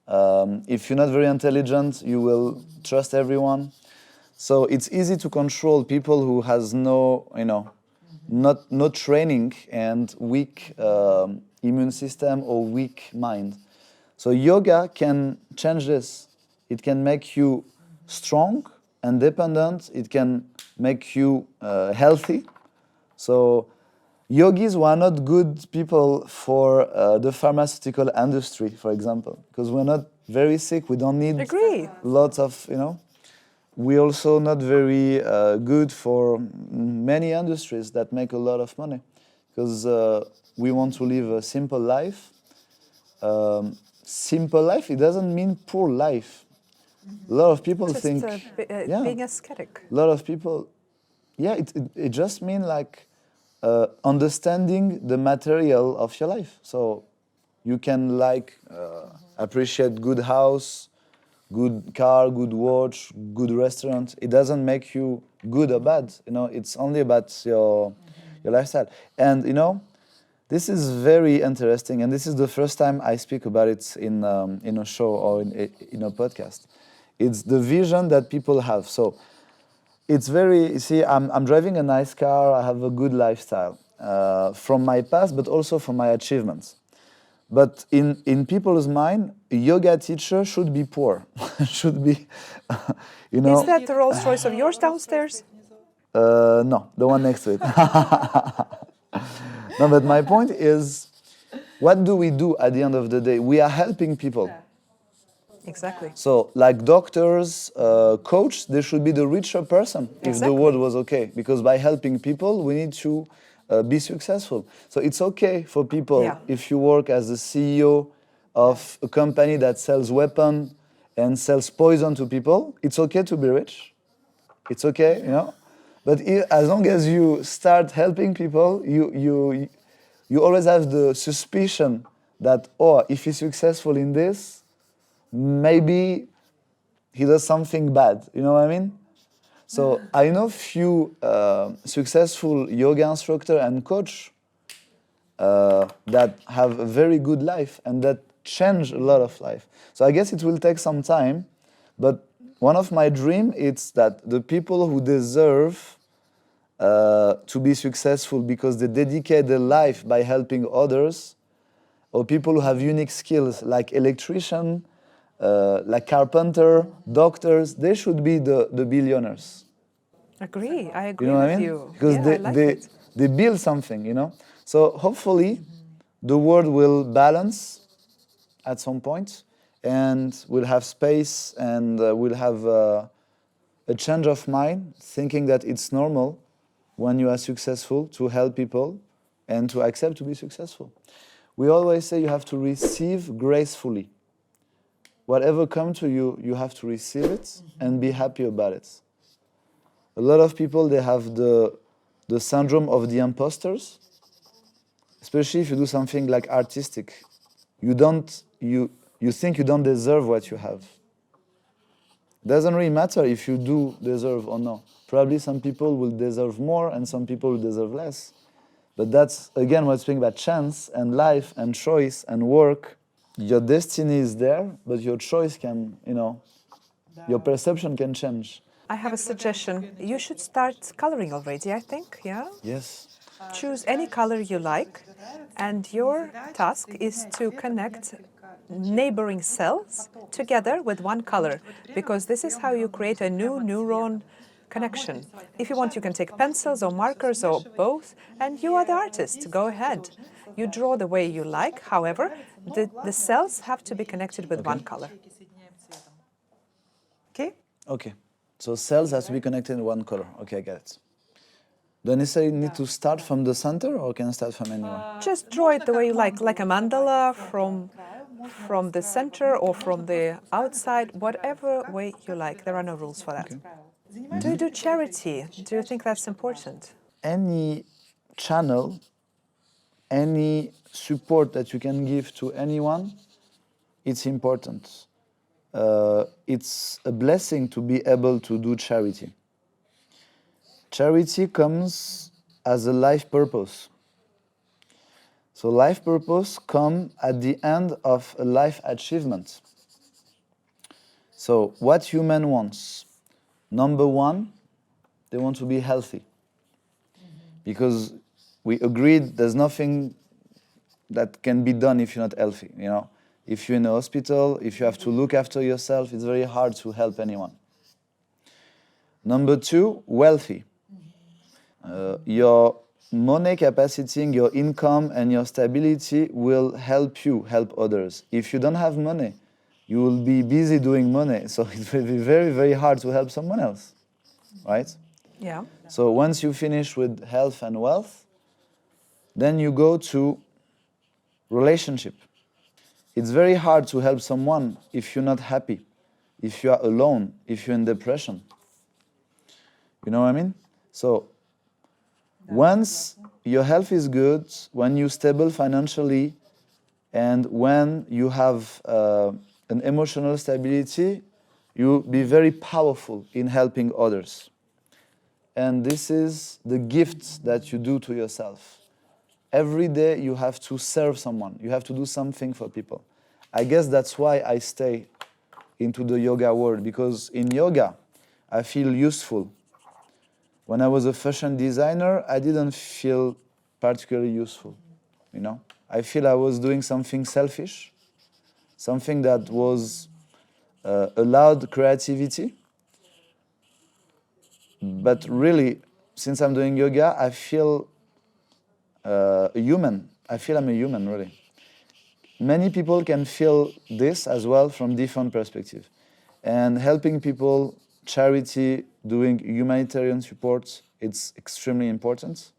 If you're not very intelligent, you will trust everyone. So it's easy to control people who has no training and weak immune system or weak mind. So yoga can change this. It can make you strong, independent. It can make you healthy. So yogis were not good people for the pharmaceutical industry, for example, because we're not very sick. We don't need lots of, We're also not very good for many industries that make a lot of money, because we want to live a simple life. Simple life, it doesn't mean poor life. A lot of people Just think... being ascetic. A lot of people... Yeah, it just means like understanding the material of your life. So you can appreciate good house, good car, good watch, good restaurant. It doesn't make you good or bad. It's only about your lifestyle. And this is very interesting, and this is the first time I speak about it in a show or in a podcast. It's the vision that people have. So it's very, I'm driving a nice car, I have a good lifestyle from my past, but also from my achievements. But in people's mind, a yoga teacher should be poor, should be, Is that the Rolls Royce of yours downstairs? No, the one next to it. No, but my point is, what do we do at the end of the day? We are helping people. Exactly. So, like doctors, coach, they should be the richer person if the world was okay. Because by helping people, we need to be successful. So it's okay for people if you work as the CEO of a company that sells weapons and sells poison to people, it's okay to be rich. It's okay, you know. But as long as you start helping people, you always have the suspicion that, oh, if he's successful in this, maybe he does something bad. You know what I mean? So I know few successful yoga instructor and coach that have a very good life and that change a lot of life. So I guess it will take some time, but one of my dreams is that the people who deserve to be successful because they dedicate their life by helping others, or people who have unique skills like electrician, like carpenter, doctors, they should be the billionaires. Agree, I agree You know what with I mean? you. Because Yeah, I like it. they build something, you know? So hopefully the world will balance at some point and we'll have space and we'll have a change of mind, thinking that it's normal when you are successful to help people and to accept to be successful. We always say you have to receive gracefully. Whatever comes to you, you have to receive it and be happy about it. A lot of people, they have the syndrome of the imposters, especially if you do something like artistic. You think you don't deserve what you have. It doesn't really matter if you do deserve or not. Probably some people will deserve more and some people will deserve less. But that's, again, we're speaking about chance and life and choice and work. Your destiny is there, but your choice can, you know, your perception can change. I have a suggestion. You should start coloring already, I think, yeah? Yes. Choose any color you like, and your task is to connect neighboring cells together with one color, because this is how you create a new neuron connection. If you want, you can take pencils or markers or both, and you are the artist. Go ahead. You draw the way you like. However, the cells have to be connected with one color. Okay? Okay. So cells have to be connected in one color. Okay, I get it. Do I necessarily need to start from the center or can I start from anywhere? Just draw it the way you like a mandala from the center or from the outside, whatever way you like. There are no rules for that. Okay. Do you do charity? Do you think that's important? Any channel, any support that you can give to anyone, it's important. It's a blessing to be able to do charity. Charity comes as a life purpose. So life purpose comes at the end of a life achievement. So what human wants? Number one, they want to be healthy. Because we agreed there's nothing that can be done if you're not healthy, you know. If you're in a hospital, if you have to look after yourself, it's very hard to help anyone. Number two, wealthy. Your money capacity, your income and your stability will help you help others. If you don't have money, you will be busy doing money, so it will be very, very hard to help someone else, right? Yeah. So once you finish with health and wealth, then you go to relationship. It's very hard to help someone if you're not happy, if you are alone, if you're in depression. You know what I mean? So once your health is good, when you're stable financially, and when you have an emotional stability, you'll be very powerful in helping others. And this is the gift that you do to yourself. Every day you have to serve someone. You have to do something for people. I guess that's why I stay into the yoga world, because in yoga, I feel useful. When I was a fashion designer, I didn't feel particularly useful, you know? I feel I was doing something selfish, something that was allowed creativity. But really, since I'm doing yoga, I feel a human. I feel I'm a human, really. Many people can feel this as well from different perspectives. And helping people, charity, doing humanitarian support, it's extremely important.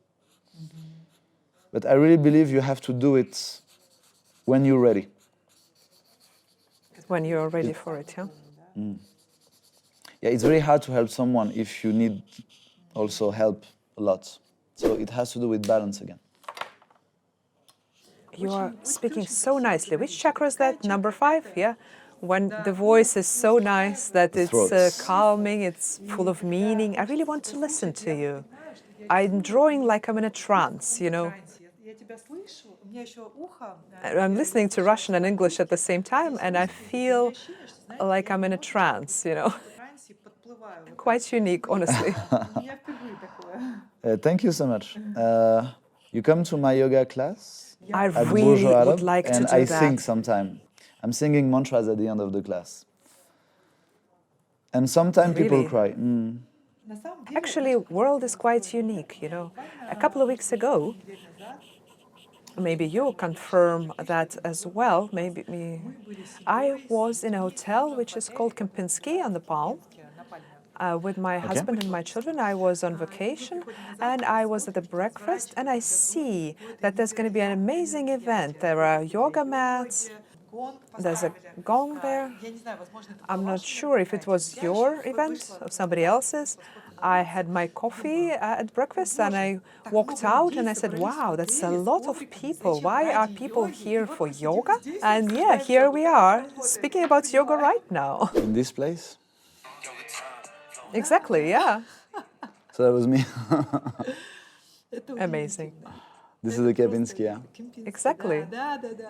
But I really believe you have to do it when you're ready. when you're ready for it, yeah? Yeah, it's very hard to help someone if you need also help a lot. So it has to do with balance again. You are speaking so nicely. Which chakra is that? Number 5, yeah? When the voice is so nice that The it's throats. calming, it's full of meaning. I really want to listen to you. I'm drawing like I'm in a trance, you know. I'm listening to Russian and English at the same time, and I feel like I'm in a trance, you know. Quite unique, honestly. Thank you so much. You come to my yoga class I at really Bourgeois would Arab, like to and do I that. sing sometime. I'm singing mantras at the end of the class. And sometimes people Really? cry. Actually, world is quite unique, you know. A couple of weeks ago, maybe you confirm that as well, maybe me. I was in a hotel which is called Kempinski on the Palm. With my husband and my children. I was on vacation and I was at the breakfast and I see that there's going to be an amazing event. There are yoga mats, there's a gong there. I'm not sure if it was your event or somebody else's. I had my coffee at breakfast and I walked out and I said, wow, that's a lot of people. Why are people here for yoga? And yeah, here we are speaking about yoga right now. In this place. Exactly, yeah. So that was me. Amazing. This is the Kempinski, yeah. Exactly.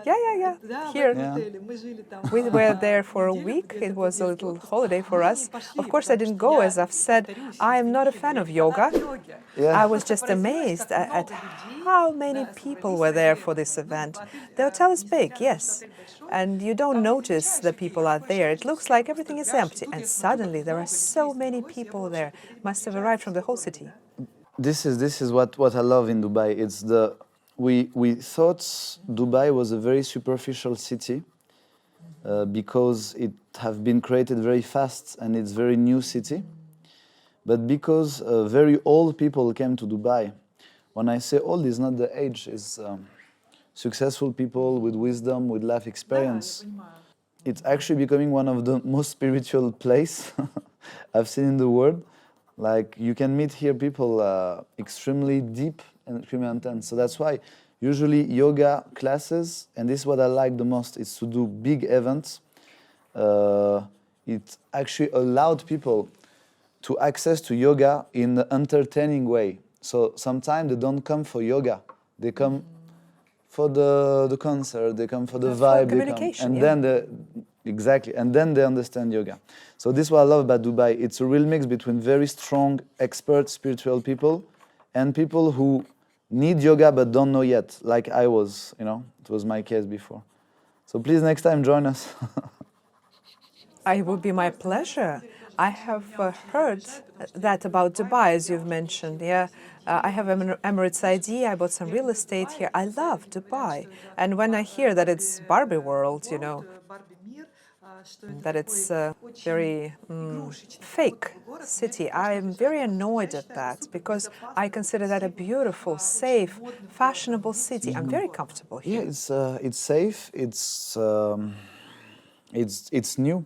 Yeah. Here. Yeah. We were there for a week. It was a little holiday for us. Of course, I didn't go, as I've said. I am not a fan of yoga. Yeah. I was just amazed at how many people were there for this event. The hotel is big, yes. And you don't notice the people are there. It looks like everything is empty. And suddenly there are so many people there. Must have arrived from the whole city. This is what I love in Dubai. It's we thought Dubai was a very superficial city because it have been created very fast and it's very new city. But because very old people came to Dubai, when I say old, it's not the age, it's successful people with wisdom, with life experience. It's actually becoming one of the most spiritual place I've seen in the world. Like you can meet here people extremely deep and extremely intense. So that's why usually yoga classes, and this is what I like the most, is to do big events. It actually allowed people to access to yoga in an entertaining way. So sometimes they don't come for yoga, they come for the concert, they come for the vibe, communication, and then exactly, and then they understand yoga. So this is what I love about Dubai. It's a real mix between very strong, expert, spiritual people and people who need yoga but don't know yet, like I was, you know, it was my case before. So please next time join us. It would be my pleasure. I have heard that about Dubai, as you've mentioned. Yeah, I have Emirates ID. I bought some real estate here. I love Dubai, and when I hear that it's Barbie world, you know, that it's a very fake city, I'm very annoyed at that because I consider that a beautiful, safe, fashionable city. I'm very comfortable here. Yeah, it's safe. It's new.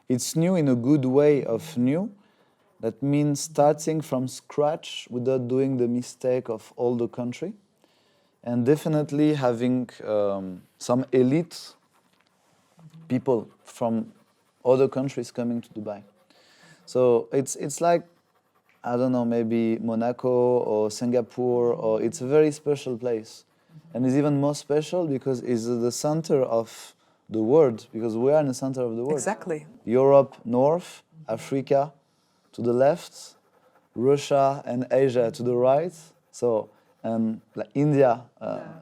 It's new in a good way of new. That means starting from scratch without doing the mistake of all the country, and definitely having some elite people from other countries coming to Dubai. So it's like, I don't know, maybe Monaco or Singapore, or it's a very special place. And it's even more special because it's the center of the world, because we are in the center of the world. Exactly. Europe, north, Africa to the left, Russia and Asia to the right. So, and like India,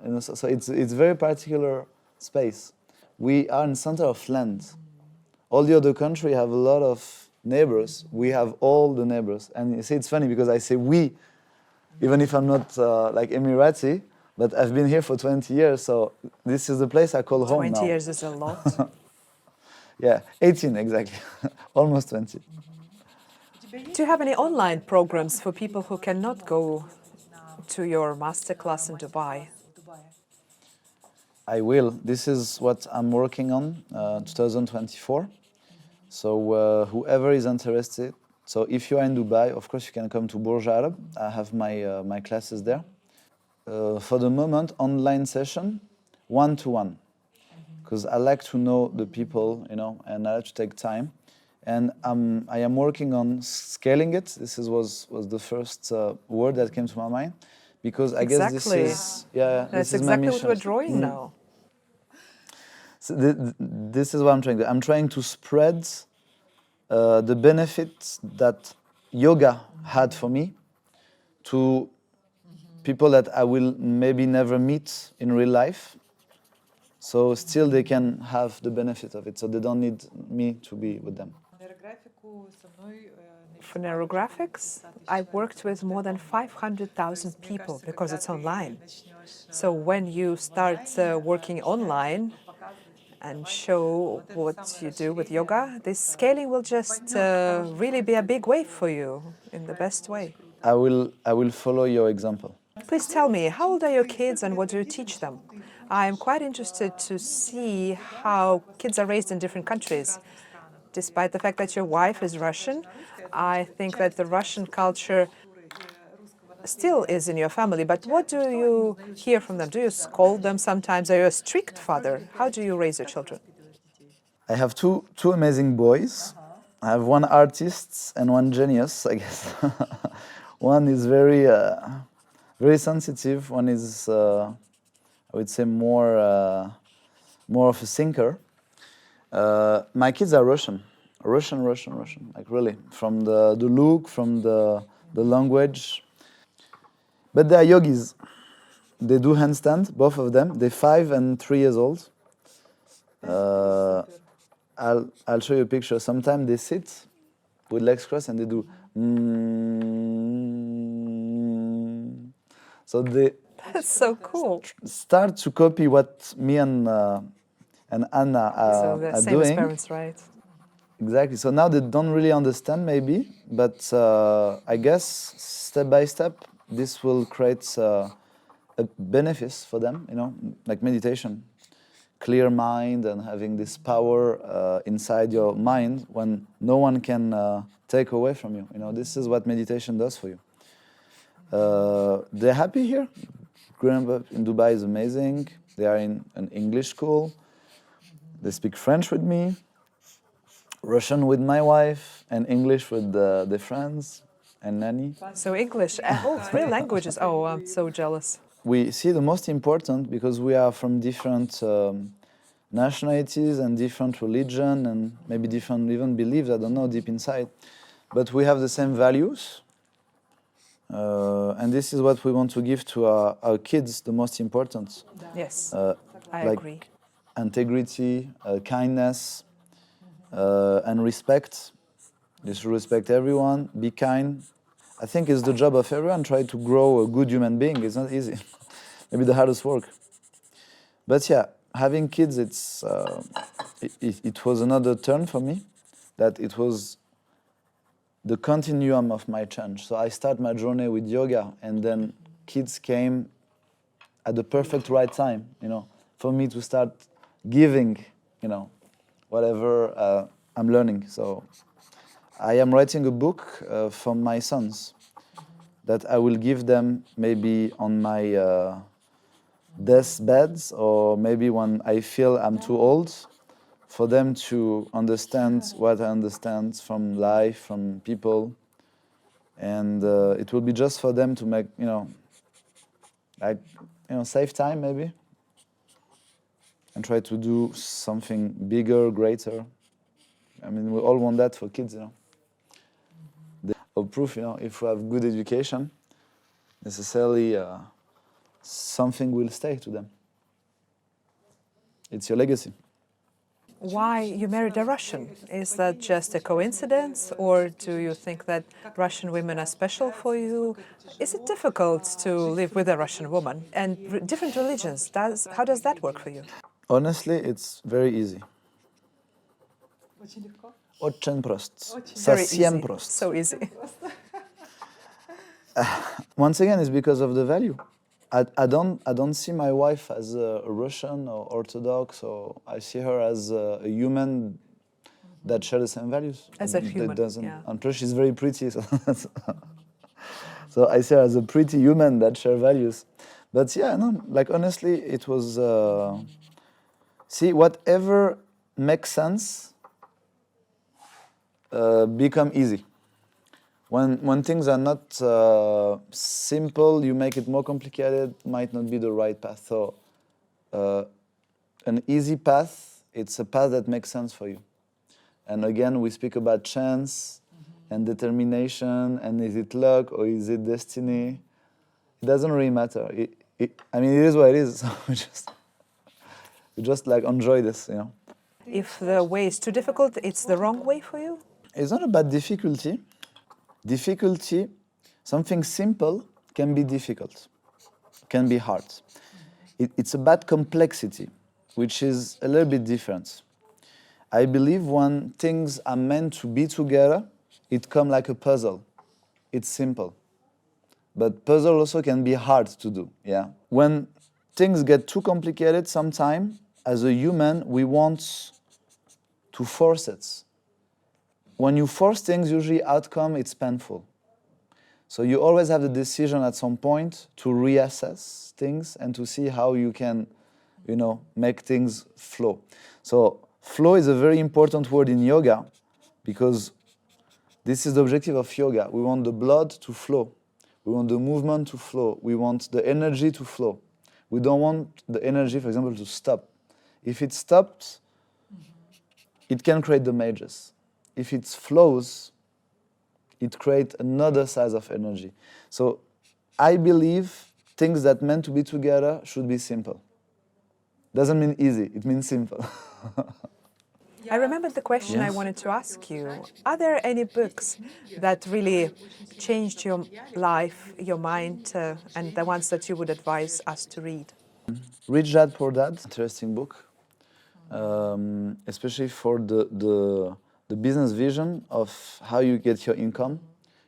you know, so it's a very particular space. We are in the center of land. All the other countries have a lot of neighbors. We have all the neighbors. And you see, it's funny because I say we, even if I'm not like Emirati, but I've been here for 20 years, so this is the place I call home now. 20 years is a lot. Yeah, 18 exactly, almost 20. Do you have any online programs for people who cannot go to your masterclass in Dubai? I will. This is what I'm working on, 2024. So whoever is interested, so if you are in Dubai, of course you can come to Burj Arab. I have my classes there. For the moment, online session, one-to-one, because I like to know the people, and I like to take time. And I am working on scaling it. This was the first word that came to my mind, because I guess this is That's exactly what we're drawing now. So this is what I'm trying to do. I'm trying to spread the benefits that yoga had for me to people that I will maybe never meet in real life. So still they can have the benefit of it, so they don't need me to be with them. For Neurographics, I worked with more than 500,000 people because it's online. So when you start working online and show what you do with yoga, this scaling will just really be a big wave for you in the best way. I will follow your example. Please tell me, how old are your kids and what do you teach them? I'm quite interested to see how kids are raised in different countries. Despite the fact that your wife is Russian, I think that the Russian culture still is in your family. But what do you hear from them? Do you scold them sometimes? Are you a strict father? How do you raise your children? I have two amazing boys. I have one artist and one genius, I guess. One is very sensitive. One is, I would say, more of a thinker. My kids are Russian, like really, from the look, from the language. But they are yogis. They do handstand, both of them. They're 5 and 3 years old. I'll show you a picture. Sometimes they sit with legs crossed and they do. So they. That's so cool. Start to copy what me and Anna so the are same doing. As parents, right? Exactly. So now they don't really understand, maybe, but I guess step by step, this will create a benefits for them. Like meditation, clear mind, and having this power inside your mind when no one can take away from you. This is what meditation does for you. They're happy here. Growing up in Dubai is amazing. They are in an English school. They speak French with me, Russian with my wife, and English with their friends and nanny. So English, all 3 languages. Oh, I'm so jealous. We see the most important because we are from different nationalities and different religion and maybe different even beliefs, I don't know, deep inside. But we have the same values. And this is what we want to give to our kids, the most important. Yes, I like agree. Integrity, kindness, and respect. You should respect everyone, be kind. I think it's the job of everyone, try to grow a good human being. It's not easy. Maybe the hardest work. But yeah, having kids, it was another turn for me, that it was the continuum of my change. So I start my journey with yoga, and then kids came at the perfect right time, for me to start giving, whatever I'm learning. So I am writing a book for my sons that I will give them maybe on my deathbeds, or maybe when I feel I'm too old, for them to understand what I understand from life, from people. And it will be just for them to make, save time maybe, and try to do something bigger, greater. I mean, we all want that for kids, Of proof, if we have good education, necessarily something will stay to them. It's your legacy. Why you married a Russian? Is that just a coincidence, or do you think that Russian women are special for you? Is it difficult to live with a Russian woman? And different religions, how does that work for you? Honestly, it's very easy. Очень прост. Very Совсем easy. прост. So easy. Once again, it's because of the value. I don't see my wife as a Russian or Orthodox, or I see her as a human that shares the same values. As a human, that doesn't, yeah. and plus she's very pretty, so, so I see her as a pretty human that share values. But yeah, no, like honestly, it was, see, whatever makes sense become easy. When things are not simple, you make it more complicated, might not be the right path. So an easy path, it's a path that makes sense for you. And again, we speak about chance and determination, and is it luck or is it destiny? It doesn't really matter. I mean, it is what it is. So we just like enjoy this, you know. If the way is too difficult, it's the wrong way for you? It's not about difficulty. Difficulty, something simple can be difficult, can be hard. It's about complexity, which is a little bit different. I believe when things are meant to be together, it comes like a puzzle. It's simple. But puzzle also can be hard to do, yeah? When things get too complicated, sometimes, as a human, we want to force it. When you force things, usually outcome, it's painful. So you always have the decision at some point to reassess things and to see how you can, you know, make things flow. So flow is a very important word in yoga because this is the objective of yoga. We want the blood to flow. We want the movement to flow. We want the energy to flow. We don't want the energy, for example, to stop. If it stops, it can create damages. If it flows, it creates another size of energy. So I believe things that meant to be together should be simple. Doesn't mean easy, it means simple. I remembered the question I wanted to ask you. Are there any books that really changed your life, your mind, and the ones that you would advise us to read? Rich Dad Poor Dad, interesting book, especially for the business vision of how you get your income,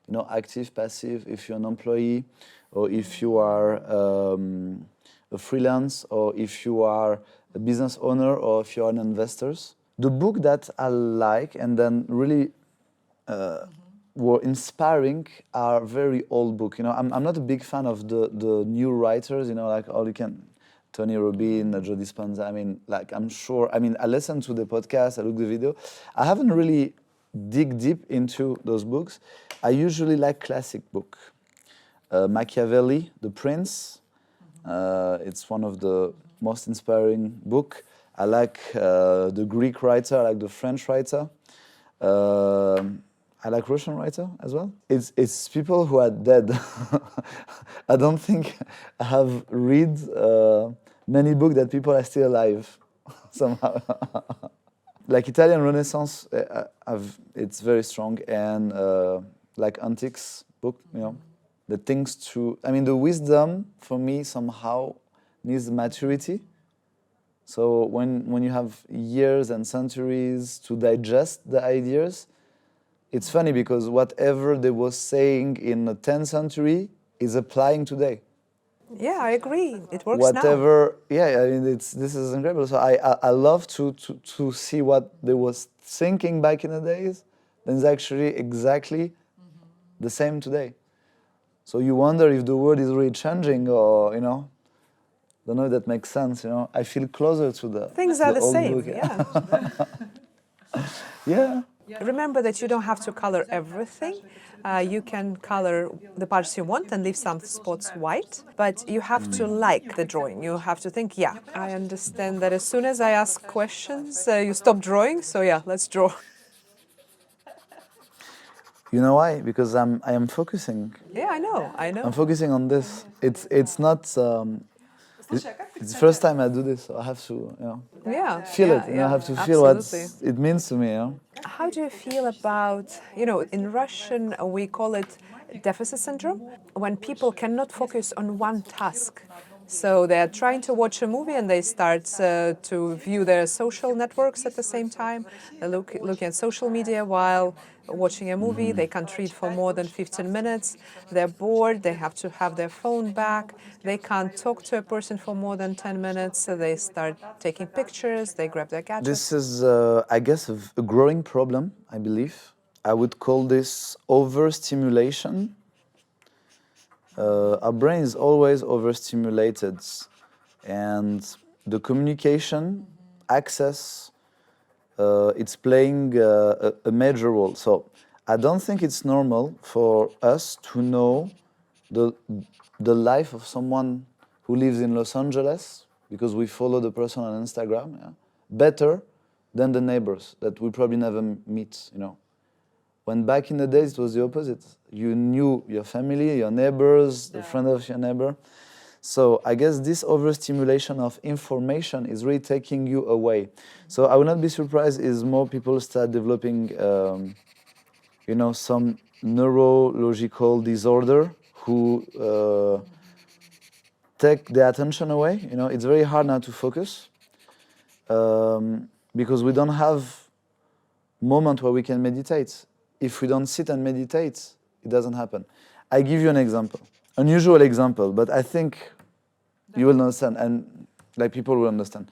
you know, active, passive, if you're an employee, or if you are a freelance, or if you are a business owner, or if you are an investor. The book that I like and then really were inspiring are very old books. You know, I'm not a big fan of the new writers, you know, like all you can, Tony Robbins, Joe Dispenza. I mean, like I'm sure, I mean, I listened to the podcast, I looked at the video. I haven't really dig deep into those books. I usually like classic book. Machiavelli, The Prince. It's one of the most inspiring book. I like the Greek writer, I like the French writer. I like Russian writer as well. It's people who are dead. I don't think I have read many books that people are still alive somehow. Like Italian Renaissance, it's very strong, and like antiques book, you know, the things to, I mean, the wisdom for me somehow needs maturity. So when you have years and centuries to digest the ideas, it's funny because whatever they was saying in the 10th century is applying today. Yeah, I agree. It works Whatever, now. Yeah, I mean, this is incredible. So I love to see what they was thinking back in the days, then it's actually exactly the same today. So you wonder if the world is really changing, or, you know, don't know if that makes sense, you know. I feel closer to the things are the old same, book. Yeah. Yeah. Remember that you don't have to color everything. You can color the parts you want and leave some spots white, but you have to like the drawing. You have to think, yeah, I understand that as soon as I ask questions, you stop drawing, so yeah, let's draw. You know why? Because I am focusing. Yeah, I know. I'm focusing on this. It's not. It's the first time I do this, so I have to, you know, feel it. You know, I have to feel what it means to me. You know. How do you feel about, you know, in Russian we call it deficit syndrome, when people cannot focus on one task So they're trying to watch a movie and they start to view their social networks at the same time. They looking at social media while watching a movie. They can't read for more than 15 minutes. They're bored. They have to have their phone back. They can't talk to a person for more than 10 minutes. So they start taking pictures. They grab their gadgets. This is, I guess, a growing problem, I believe. I would call this overstimulation. Our brain is always overstimulated, and the communication, access, it's playing a major role. So I don't think it's normal for us to know the life of someone who lives in Los Angeles, because we follow the person on Instagram, yeah, better than the neighbors that we probably never meet, you know. When back in the days it was the opposite. You knew your family, your neighbors, the friend of your neighbor. So I guess this overstimulation of information is really taking you away. So I would not be surprised if more people start developing, you know, some neurological disorder who take the attention away. You know, it's very hard now to focus because we don't have moment where we can meditate. If we don't sit and meditate, it doesn't happen. I give you an example, unusual example, but I think you will understand, and like people will understand.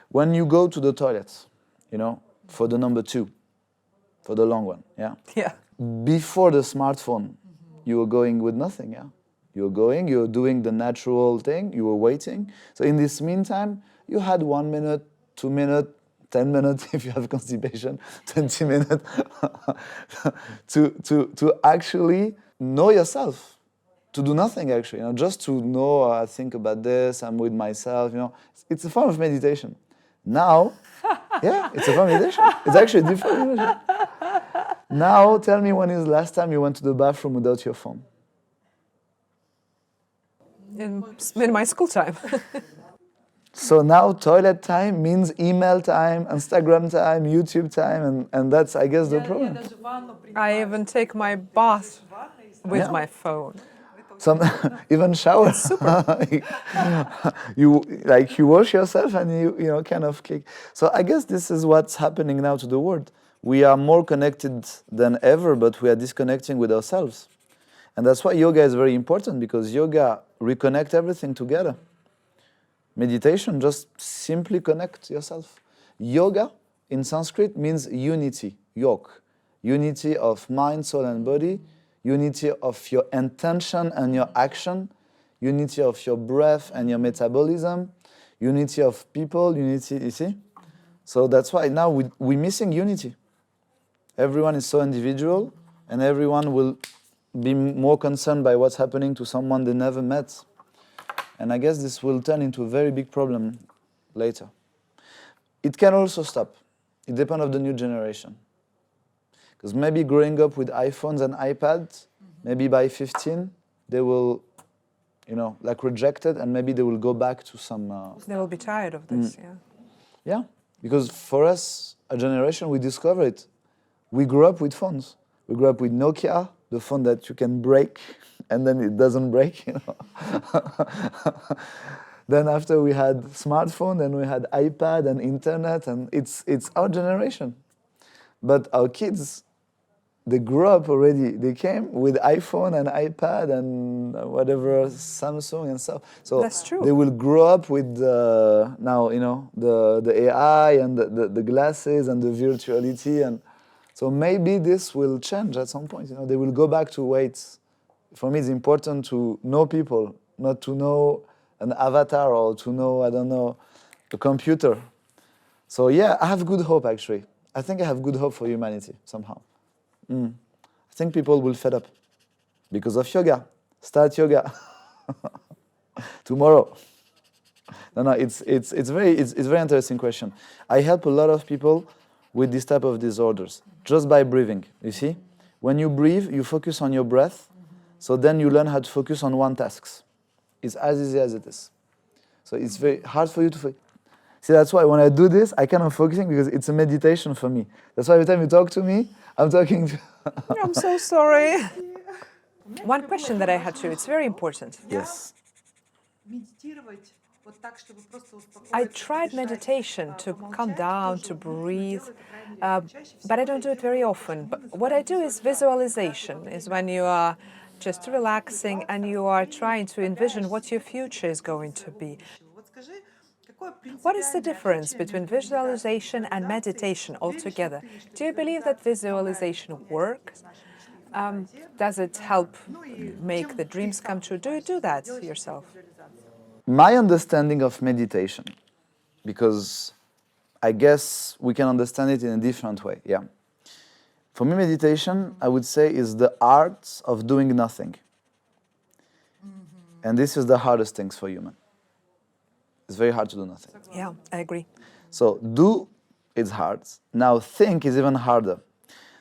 When you go to the toilet, you know, for the number 2, for the long one, yeah? Yeah. Before the smartphone, you were going with nothing, yeah? You're going, you're doing the natural thing, you were waiting. So in this meantime, you had 1 minute, 2 minutes, 10 minutes if you have constipation, 20 minutes to actually know yourself, to do nothing actually, you know, just to know, I think about this, I'm with myself, you know. It's a form of meditation. Now, yeah, it's a form of meditation. It's actually a different meditation. Now, tell me when is the last time you went to the bathroom without your phone? In my school time. So now toilet time means email time, Instagram time, YouTube time, and that's, I guess, the problem. I even take my bath with my phone. Some even shower. you wash yourself and you know kind of click. So I guess this is what's happening now to the world. We are more connected than ever, but we are disconnecting with ourselves, and that's why yoga is very important, because yoga reconnect everything together. Meditation, just simply connect yourself. Yoga in Sanskrit means unity, yog. Unity of mind, soul and body, unity of your intention and your action, unity of your breath and your metabolism, unity of people, unity, you see? So that's why now we're missing unity. Everyone is so individual, and everyone will be more concerned by what's happening to someone they never met. And I guess this will turn into a very big problem later. It can also stop. It depends on the new generation. Because maybe growing up with iPhones and iPads, maybe by 15, they will, you know, like reject it, and maybe they will go back to some... They will be tired of this, yeah. Yeah, because for us, a generation, we discovered it. We grew up with phones. We grew up with Nokia, the phone that you can break, and then it doesn't break, you know. Then after we had smartphone, then we had iPad and internet, and it's our generation. But our kids, they grew up already. They came with iPhone and iPad and whatever, Samsung and stuff. So that's true. They will grow up with now, you know, the AI and the glasses and the virtuality, and so maybe this will change at some point. You know, they will go back to weights. For me, it's important to know people, not to know an avatar or to know, I don't know, a computer. So yeah, I have good hope, actually. I think I have good hope for humanity, somehow. I think people will fed up because of yoga. Start yoga tomorrow. No, it's very interesting question. I help a lot of people with this type of disorders just by breathing. You see, when you breathe, you focus on your breath. So then you learn how to focus on one task. It's as easy as it is. So it's very hard for you to focus. See, that's why when I do this, I kind of focusing because it's a meditation for me. That's why every time you talk to me, I'm talking to... I'm so sorry. One question that I had to, it's very important. Yes. I tried meditation to calm down, to breathe, but I don't do it very often. But what I do is visualization, is when you are just relaxing and you are trying to envision what your future is going to be. What is the difference between visualization and meditation altogether? Do you believe that visualization works? Does it help make the dreams come true? Do you do that yourself? My understanding of meditation, because I guess we can understand it in a different way, yeah. For me, meditation, I would say, is the art of doing nothing. And this is the hardest things for human. It's very hard to do nothing. Yeah, I agree. So do is hard. Now think is even harder.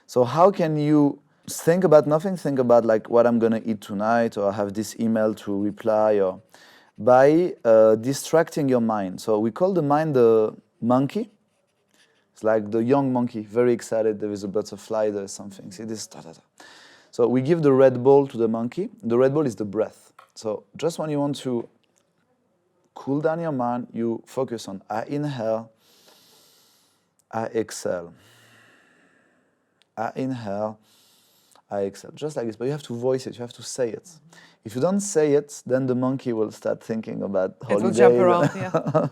So how can you think about nothing? Think about like what I'm gonna eat tonight, or have this email to reply, or by distracting your mind. So we call the mind the monkey. It's like the young monkey, very excited. There is a butterfly. There is something. See this? Da, da, da. So we give the red ball to the monkey. The red ball is the breath. So just when you want to cool down your mind, you focus on I inhale, I exhale. I inhale, I exhale. Just like this, but you have to voice it, you have to say it. If you don't say it, then the monkey will start thinking about holidays. It will jump around, yeah.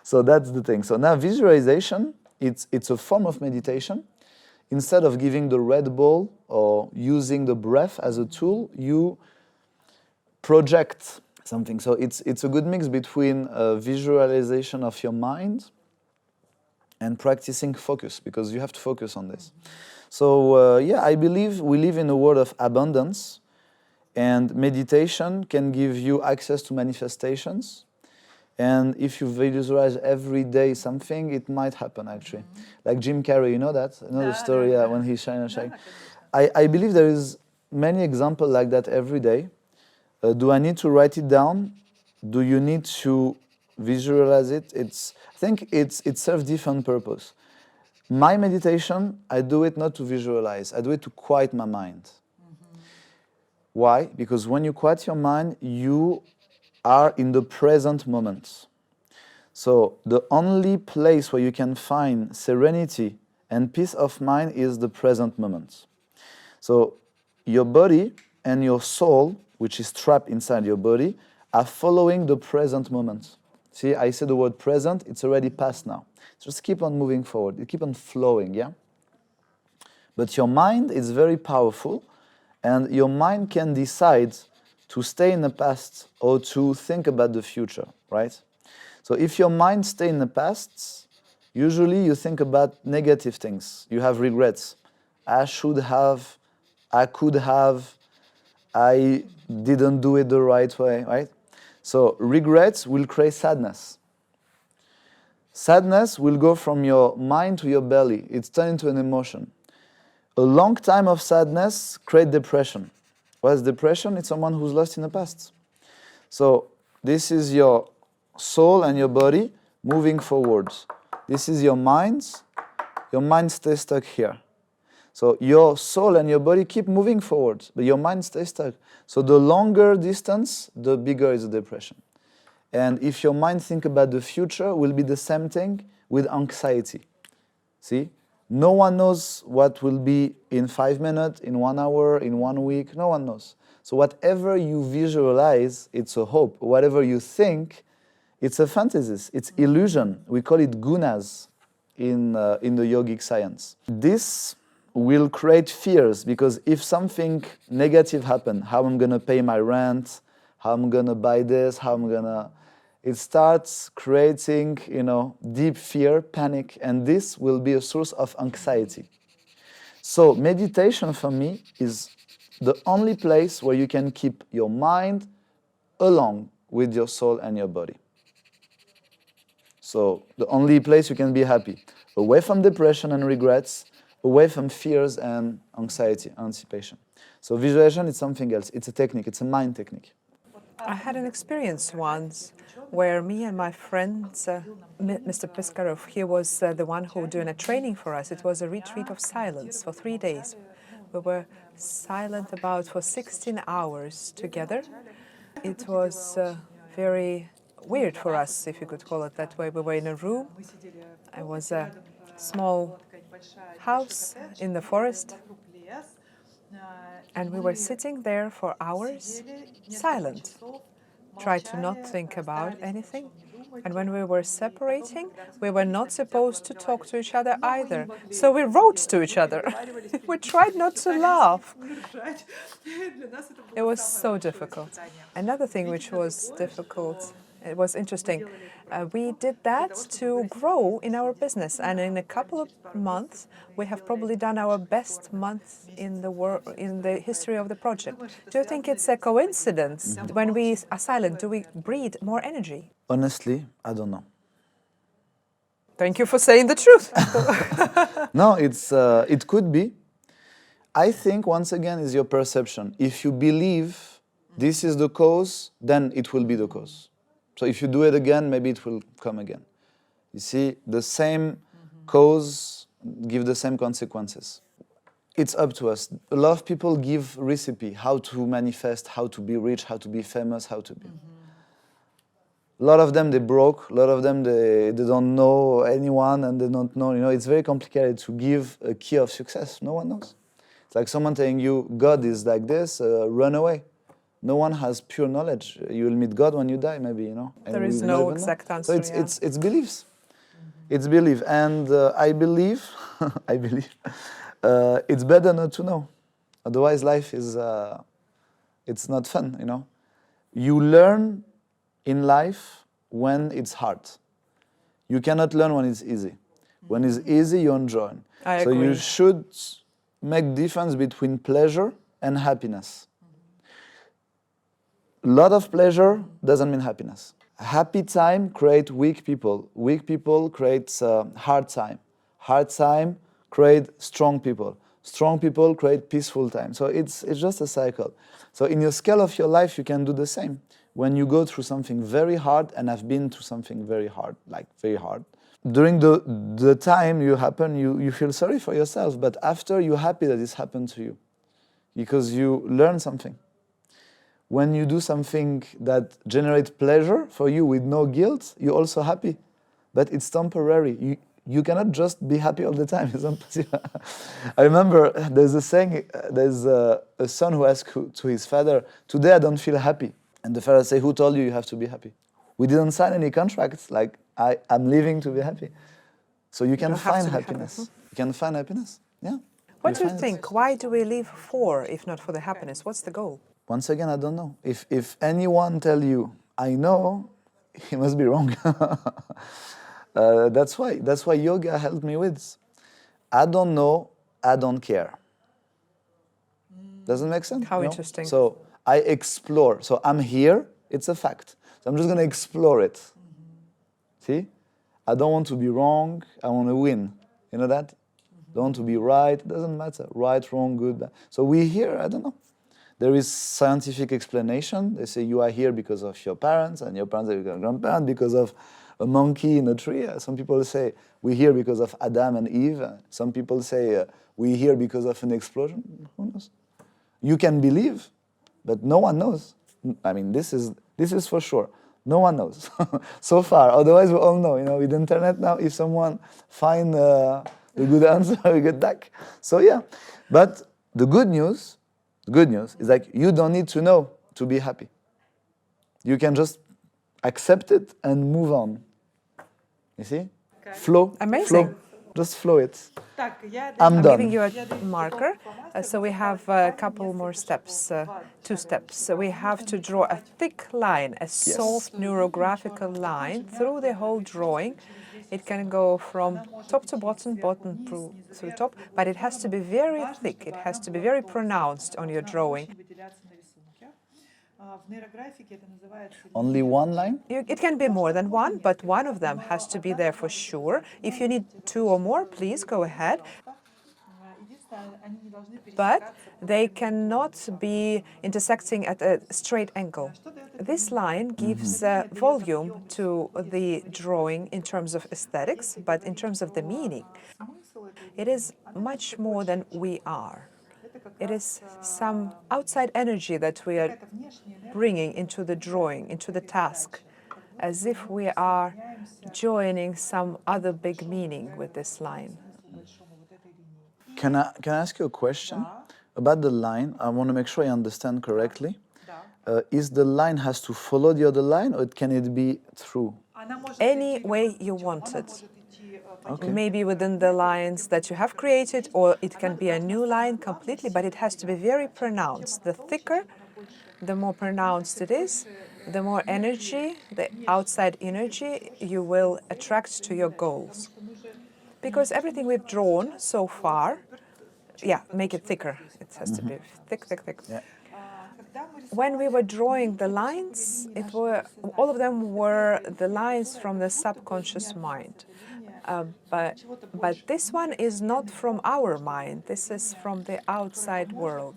So that's the thing. So now visualization, it's a form of meditation. Instead of giving the red ball or using the breath as a tool, you project something. So it's a good mix between visualization of your mind and practicing focus, because you have to focus on this. So yeah, I believe we live in a world of abundance, and meditation can give you access to manifestations. And if you visualize every day something, it might happen actually. Like Jim Carrey, you know that? You know the story when he's shine and shine. I believe there is many examples like that every day. Do I need to write it down? Do you need to visualize it? I think it serves different purpose. My meditation, I do it not to visualize. I do it to quiet my mind. Why? Because when you quiet your mind, you are in the present moment. So the only place where you can find serenity and peace of mind is the present moment. So your body and your soul, which is trapped inside your body, are following the present moment. See, I say the word present, it's already past now. Just keep on moving forward, you keep on flowing, yeah? But your mind is very powerful, and your mind can decide to stay in the past or to think about the future, right? So if your mind stays in the past, usually you think about negative things. You have regrets. I should have, I could have, I didn't do it the right way, right? So regrets will create sadness. Sadness will go from your mind to your belly. It's turned into an emotion. A long time of sadness creates depression. What is depression? It's someone who's lost in the past. So this is your soul and your body moving forwards. This is your mind. Your mind stays stuck here. So your soul and your body keep moving forward, but your mind stays stuck. So the longer distance, the bigger is the depression. And if your mind thinks about the future, will be the same thing with anxiety. See? No one knows what will be in 5 minutes, in 1 hour, in 1 week. No one knows. So whatever you visualize, it's a hope. Whatever you think, it's a fantasy. It's illusion. We call it gunas in the yogic science. This will create fears, because if something negative happens, how I'm going to pay my rent, how I'm going to buy this, how I'm going to... It starts creating, deep fear, panic, and this will be a source of anxiety. So meditation for me is the only place where you can keep your mind along with your soul and your body. So the only place you can be happy, away from depression and regrets, away from fears and anxiety, anticipation. So visualization is something else. It's a technique. It's a mind technique. I had an experience once where me and my friend, Mr. Piskarov, he was the one who was doing a training for us. It was a retreat of silence for 3 days. We were silent for 16 hours together. It was very weird for us, if you could call it that way. We were in a room. It was a small house in the forest. And we were sitting there for hours, silent, tried to not think about anything. And when we were separating, we were not supposed to talk to each other either. So we wrote to each other. We tried not to laugh. It was so difficult. Another thing which was difficult, it was interesting. We did that to grow in our business, and in a couple of months, we have probably done our best month in the history of the project. Do you think it's a coincidence? When we are silent, do we breathe more energy? Honestly, I don't know. Thank you for saying the truth. No, it could be. I think, once again, is your perception. If you believe this is the cause, then it will be the cause. So if you do it again, maybe it will come again. You see, the same cause give the same consequences. It's up to us. A lot of people give recipe, how to manifest, how to be rich, how to be famous, how to be. A lot of them, they broke. A lot of them, they don't know anyone and they don't know. You know, it's very complicated to give a key of success. No one knows. It's like someone telling you, God is like this, run away. No one has pure knowledge. You will meet God when you die, maybe, you know. There is no exact answer. So it's beliefs. It's belief. And I believe, I believe, it's better not to know. Otherwise, life is, it's not fun, you know. You learn in life when it's hard. You cannot learn when it's easy. When it's easy, you enjoy. I agree. So you should make difference between pleasure and happiness. A lot of pleasure doesn't mean happiness. Happy time creates weak people. Weak people creates hard time. Hard time create strong people. Strong people create peaceful time. So it's just a cycle. So in your scale of your life, you can do the same. When you go through something very hard, and I've been through something very hard, like very hard, during the time you feel sorry for yourself, but after you're happy that this happened to you because you learn something. When you do something that generates pleasure for you with no guilt, you're also happy. But it's temporary. You cannot just be happy all the time. It's impossible. I remember there's a saying, there's a son who asked to his father, today I don't feel happy. And the father said, who told you you have to be happy? We didn't sign any contracts, like I'm living to be happy. So you can find happiness. You can find happiness, yeah. What do you think? Why do we live for, if not for the happiness? What's the goal? Once again, I don't know. If anyone tell you, I know, he must be wrong. That's why yoga helped me with. I don't know, I don't care. Doesn't make sense? How interesting. So I explore. So I'm here, it's a fact. So I'm just going to explore it. See? I don't want to be wrong, I want to win. You know that? Don't want to be right, it doesn't matter. Right, wrong, good, bad. So we're here, I don't know. There is scientific explanation. They say you are here because of your parents, and your parents are your grandparents because of a monkey in a tree. Some people say we're here because of Adam and Eve. Some people say we're here because of an explosion. Who knows? You can believe, but no one knows. I mean, this is for sure. No one knows so far. Otherwise, we all know. You know, with the internet now, if someone find a good answer, we get back. So yeah, but the good news is like you don't need to know to be happy. You can just accept it and move on. You see? Flow. Amazing. Flow. Just flow it. I'm done. Giving you a marker. So we have a couple more steps, 2 steps. So we have to draw a thick line, a soft neurographical line through the whole drawing. It can go from top to bottom, bottom through top, but it has to be very thick. It has to be very pronounced on your drawing. Only one line? It can be more than one, but one of them has to be there for sure. If you need 2 or more, please go ahead. But they cannot be intersecting at a straight angle. This line gives volume to the drawing in terms of aesthetics, but in terms of the meaning, it is much more than we are. It is some outside energy that we are bringing into the drawing, into the task, as if we are joining some other big meaning with this line. Can I ask you a question about the line? I want to make sure I understand correctly. Is the line has to follow the other line, or can it be through? Any way you want it. Okay. Maybe within the lines that you have created, or it can be a new line completely, but it has to be very pronounced. The thicker, the more pronounced it is, the more energy, the outside energy, you will attract to your goals. Because everything we've drawn so far, make it thicker. It has to be thick, thick, thick. Yeah. When we were drawing the lines, all of them were the lines from the subconscious mind. But this one is not from our mind. This is from the outside world.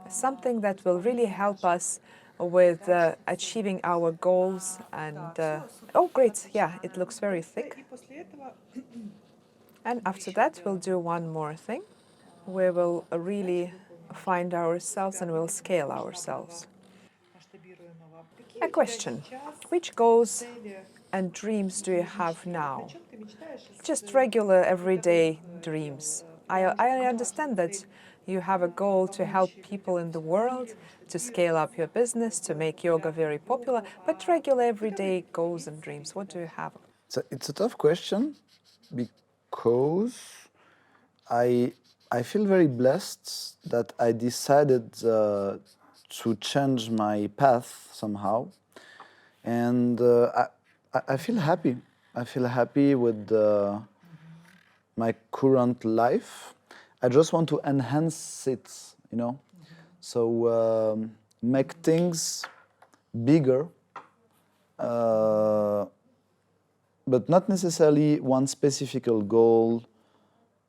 Something that will really help us with achieving our goals. And oh, great! Yeah, it looks very thick. And after that, we'll do one more thing. We will really find ourselves and we'll scale ourselves. A question: which goals and dreams do you have now? Just regular, everyday dreams. I understand that you have a goal to help people in the world, to scale up your business, to make yoga very popular, but regular, everyday goals and dreams, what do you have? So it's a tough question because I feel very blessed that I decided to change my path somehow, and I feel happy. I feel happy with my current life. I just want to enhance it, you know. So make things bigger, but not necessarily one specific goal.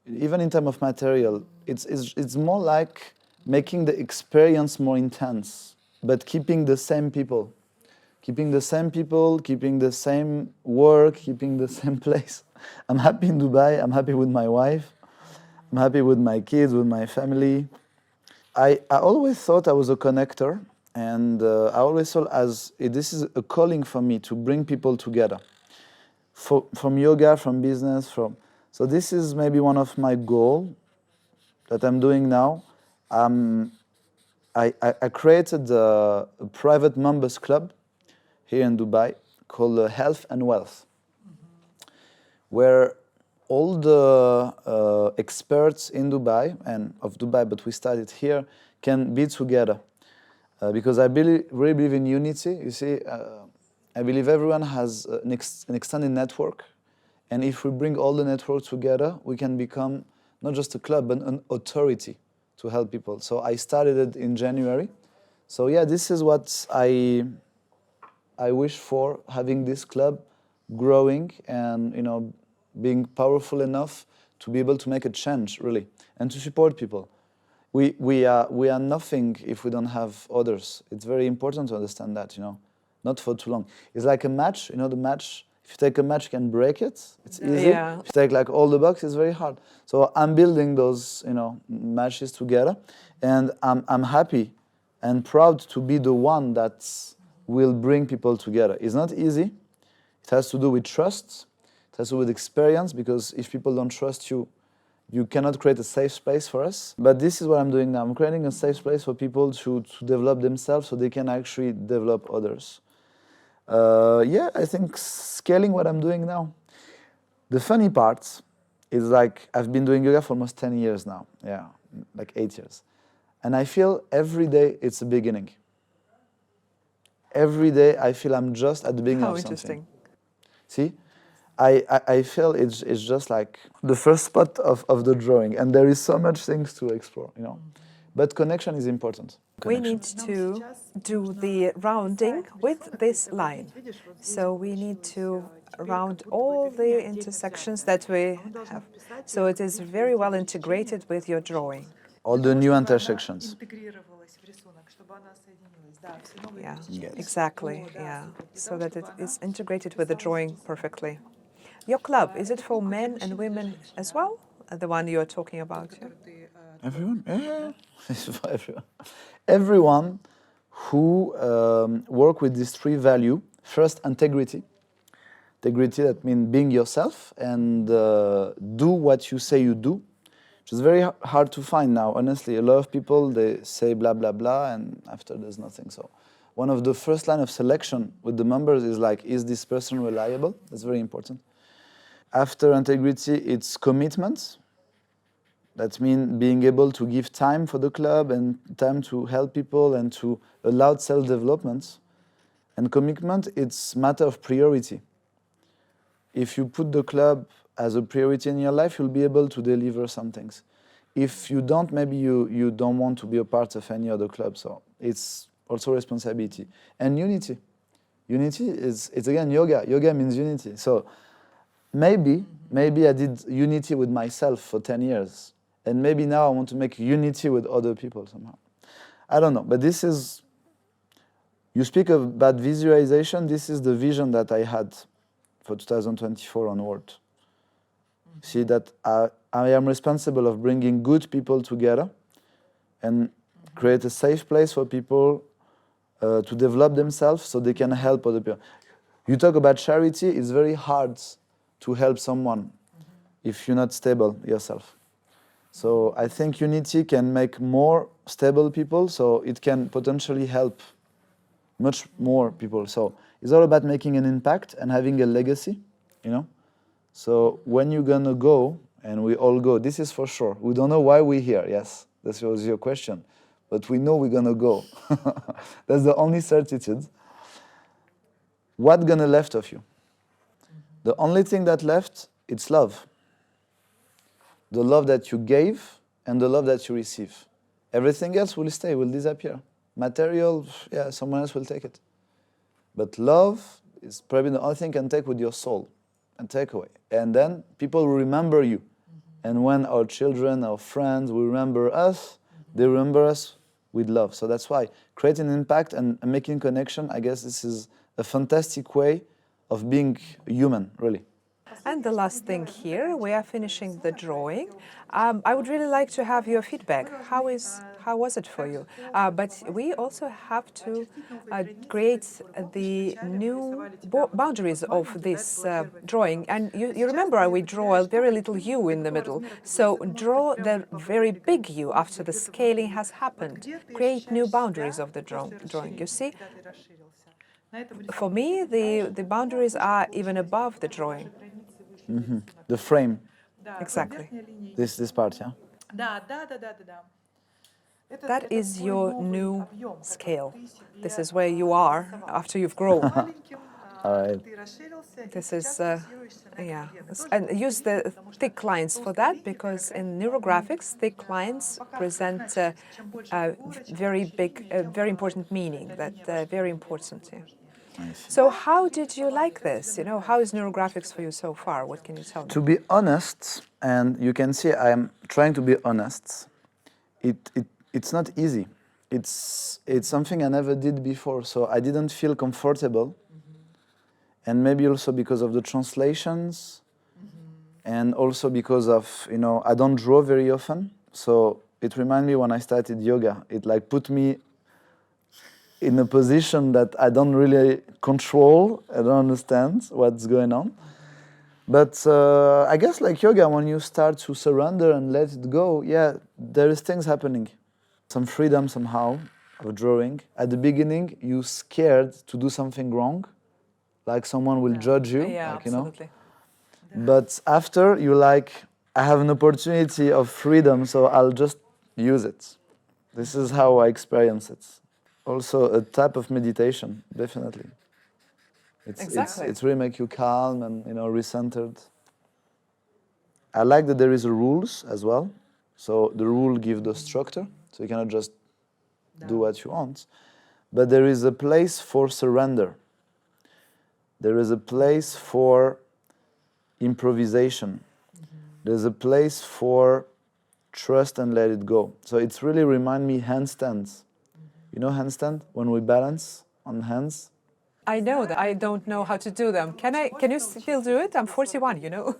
Even in terms of material, it's more like making the experience more intense, but keeping the same people. Keeping the same people, keeping the same work, keeping the same place. I'm happy in Dubai, I'm happy with my wife, I'm happy with my kids, with my family. I always thought I was a connector, and I always thought this is a calling for me to bring people together. From yoga, from business, so this is maybe one of my goals that I'm doing now. I created a private members club here in Dubai called Health and Wealth, where all the experts in Dubai and of Dubai, but we started here, can be together. Because I really believe in unity. You see, I believe everyone has an extended network, and if we bring all the networks together, we can become not just a club, but an authority to help people. So I started it in January. So yeah, this is what I wish for, having this club growing and, you know, being powerful enough to be able to make a change, really, and to support people. We are nothing if we don't have others. It's very important to understand that, you know, not for too long. It's like a match, you know, the match. If you take a match, you can break it. It's easy. Yeah. If you take like all the boxes, it's very hard. So I'm building those, you know, matches together, and I'm happy and proud to be the one that will bring people together. It's not easy. It has to do with trust. It has to do with experience, because if people don't trust you, you cannot create a safe space for us. But this is what I'm doing now. I'm creating a safe space for people to develop themselves so they can actually develop others. Yeah, I think scaling what I'm doing now. The funny part is, like, I've been doing yoga for almost 10 years now. Yeah, like 8 years. And I feel every day it's a beginning. Every day I feel I'm just at the beginning How of something. interesting. See? I feel it's just like the first spot of the drawing, and there is so much things to explore, you know. But connection is important. We need to do the rounding with this line. So we need to round all the intersections that we have. So it is very well integrated with your drawing. All the new intersections. Yeah, Yes. exactly. Yeah, so that it is integrated with the drawing perfectly. Your club, is it for men and women as well? The one you're talking about? Yeah? Everyone? Yeah. It's for everyone. Everyone who work with these three values. First, integrity. Integrity, that means being yourself and do what you say you do, which is very hard to find now, honestly. A lot of people, they say blah, blah, blah, and after there's nothing. So one of the first line of selection with the members is like, is this person reliable? That's very important. After integrity, it's commitment. That means being able to give time for the club and time to help people and to allow self-development. And commitment, it's matter of priority. If you put the club as a priority in your life, you'll be able to deliver some things. If you don't, maybe you don't want to be a part of any other club. So it's also responsibility. And unity. Unity it's again yoga. Yoga means unity. So maybe I did unity with myself for 10 years. And maybe now I want to make unity with other people somehow. I don't know, but this is, you speak about visualization, this is the vision that I had for 2024 onward. See that I am responsible of bringing good people together and create a safe place for people to develop themselves so they can help other people. You talk about charity, it's very hard to help someone if you're not stable yourself. So I think unity can make more stable people, so it can potentially help much more people. So it's all about making an impact and having a legacy, you know? So when you're gonna go, and we all go, this is for sure. We don't know why we're here, yes, this was your question. But we know we're gonna go. That's the only certitude. What's gonna left of you? The only thing that left, it's love. The love that you gave and the love that you receive. Everything else will stay, will disappear. Material, yeah, someone else will take it. But love is probably the only thing you can take with your soul and take away. And then people will remember you. And when our children, our friends will remember us, they remember us with love. So that's why creating impact and making connection, I guess this is a fantastic way of being human, really. And the last thing here, we are finishing the drawing. I would really like to have your feedback. How was it for you? But we also have to create the new boundaries of this drawing. And you remember we draw a very little U in the middle. So draw the very big U after the scaling has happened. Create new boundaries of the drawing. You see? For me, the boundaries are even above the drawing. Mm-hmm. The frame. Exactly. This part, yeah? That is your new scale. This is where you are after you've grown. All right. This is, yeah. And use the thick lines for that, because in neurographics, thick lines present a very big, very important meaning, that very important. Yeah. So how did you like this? You know, how is neurographics for you so far? What can you tell me? To be honest, and you can see I am trying to be honest, it's not easy. It's something I never did before, so I didn't feel comfortable. And maybe also because of the translations, and also because of, you know, I don't draw very often. So it reminded me when I started yoga, it like put me in a position that I don't really control, I don't understand what's going on. But I guess like yoga, when you start to surrender and let it go, yeah, there is things happening. Some freedom somehow of drawing. At the beginning, you're scared to do something wrong, like someone will judge you, Yeah, like, you know. absolutely. But after, you're like, I have an opportunity of freedom, so I'll just use it. This is how I experience it. Also a type of meditation, definitely. It's really make you calm and, you know, recentered. I like that there is a rules as well. So the rule give the structure, so you cannot just do what you want. But there is a place for surrender. There is a place for improvisation. There's a place for trust and let it go. So it's really remind me handstands. You know handstand, when we balance on hands? I know that. I don't know how to do them. Can you still do it? I'm 41, you know.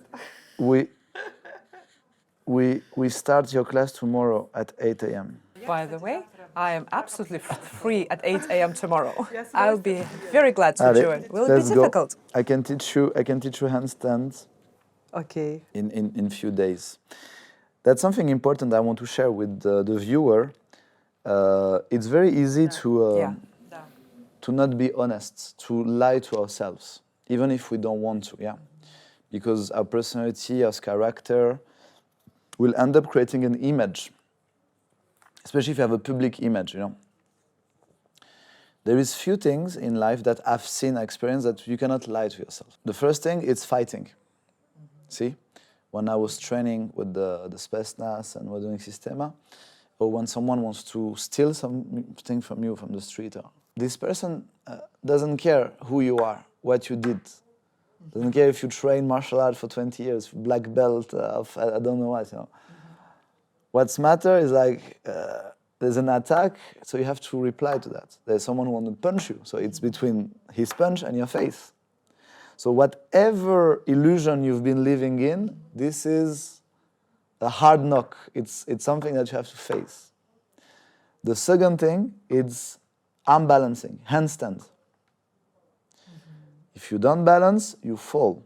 we start your class tomorrow at 8 a.m. By the way, I am absolutely free at 8 a.m. tomorrow. I'll be very glad to join. Will it be difficult? I can teach you handstands. Okay. In few days. That's something important I want to share with the viewer. It's very easy to not be honest, to lie to ourselves, even if we don't want to, yeah? Because our personality, our character will end up creating an image, especially if you have a public image, you know. There is few things in life that I've seen, experienced, that you cannot lie to yourself. The first thing is fighting. See, when I was training with the Spetsnaz and we're doing Sistema, or when someone wants to steal something from you from the street, this person doesn't care who you are, what you did. Doesn't care if you train martial art for 20 years, black belt of I don't know what. You know. What's matter is like there's an attack, so you have to reply to that. There's someone who wants to punch you, so it's between his punch and your face. So whatever illusion you've been living in, this is a hard knock. It's something that you have to face. The second thing is arm balancing, handstand. If you don't balance, you fall.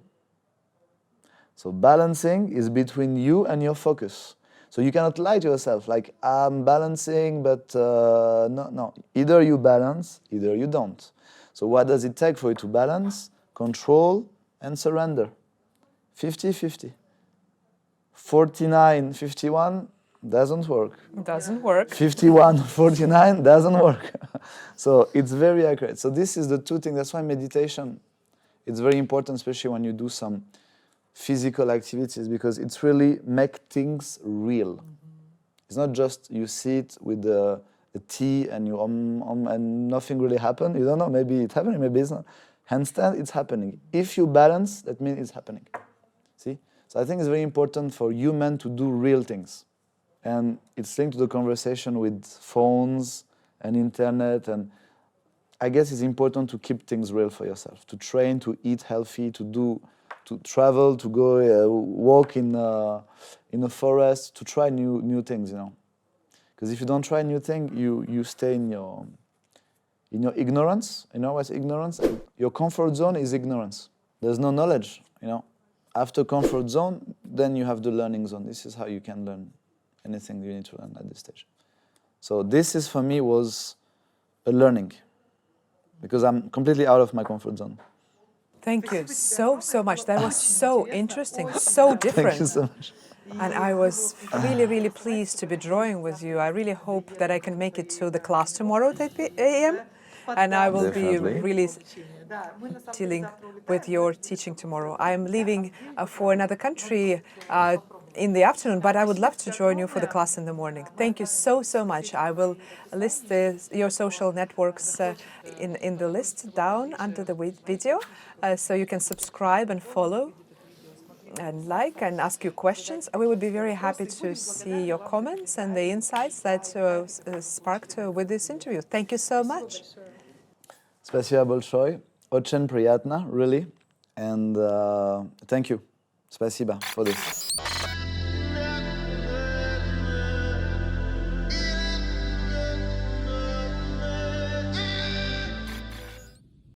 So balancing is between you and your focus. So you cannot lie to yourself, like, I'm balancing, but no. Either you balance, either you don't. So what does it take for you to balance? Control and surrender. 50-50. 49-51 doesn't work. Doesn't work. 51-49 doesn't work. So it's very accurate. So this is the two things. That's why meditation, it's very important, especially when you do some physical activities, because it's really make things real. It's not just you sit with the tea and you and nothing really happened. You don't know, maybe it's happening, maybe it's not. Handstand, it's happening. If you balance, that means it's happening. See? So I think it's very important for human to do real things. And it's linked to the conversation with phones and internet. And I guess it's important to keep things real for yourself, to train, to eat healthy, to travel, to go walk in a forest, to try new things, you know. Because if you don't try new things, you stay in your ignorance. You know what's ignorance? Your comfort zone is ignorance. There's no knowledge, you know. After comfort zone, then you have the learning zone. This is how you can learn anything you need to learn at this stage. So this is, for me, was a learning, because I'm completely out of my comfort zone. Thank you so much. That was so interesting, so different. Thank you so much. And I was really pleased to be drawing with you. I really hope that I can make it to the class tomorrow at 8 a.m. And I will Definitely. be really dealing with your teaching tomorrow. I am leaving for another country in the afternoon, but I would love to join you for the class in the morning. Thank you so much. I will list your social networks in the list down under the video, so you can subscribe and follow and like and ask you questions. We would be very happy to see your comments and the insights that sparked with this interview. Thank you so much. Спасибо большое. Очень приятно, really. And thank you. Спасибо for this.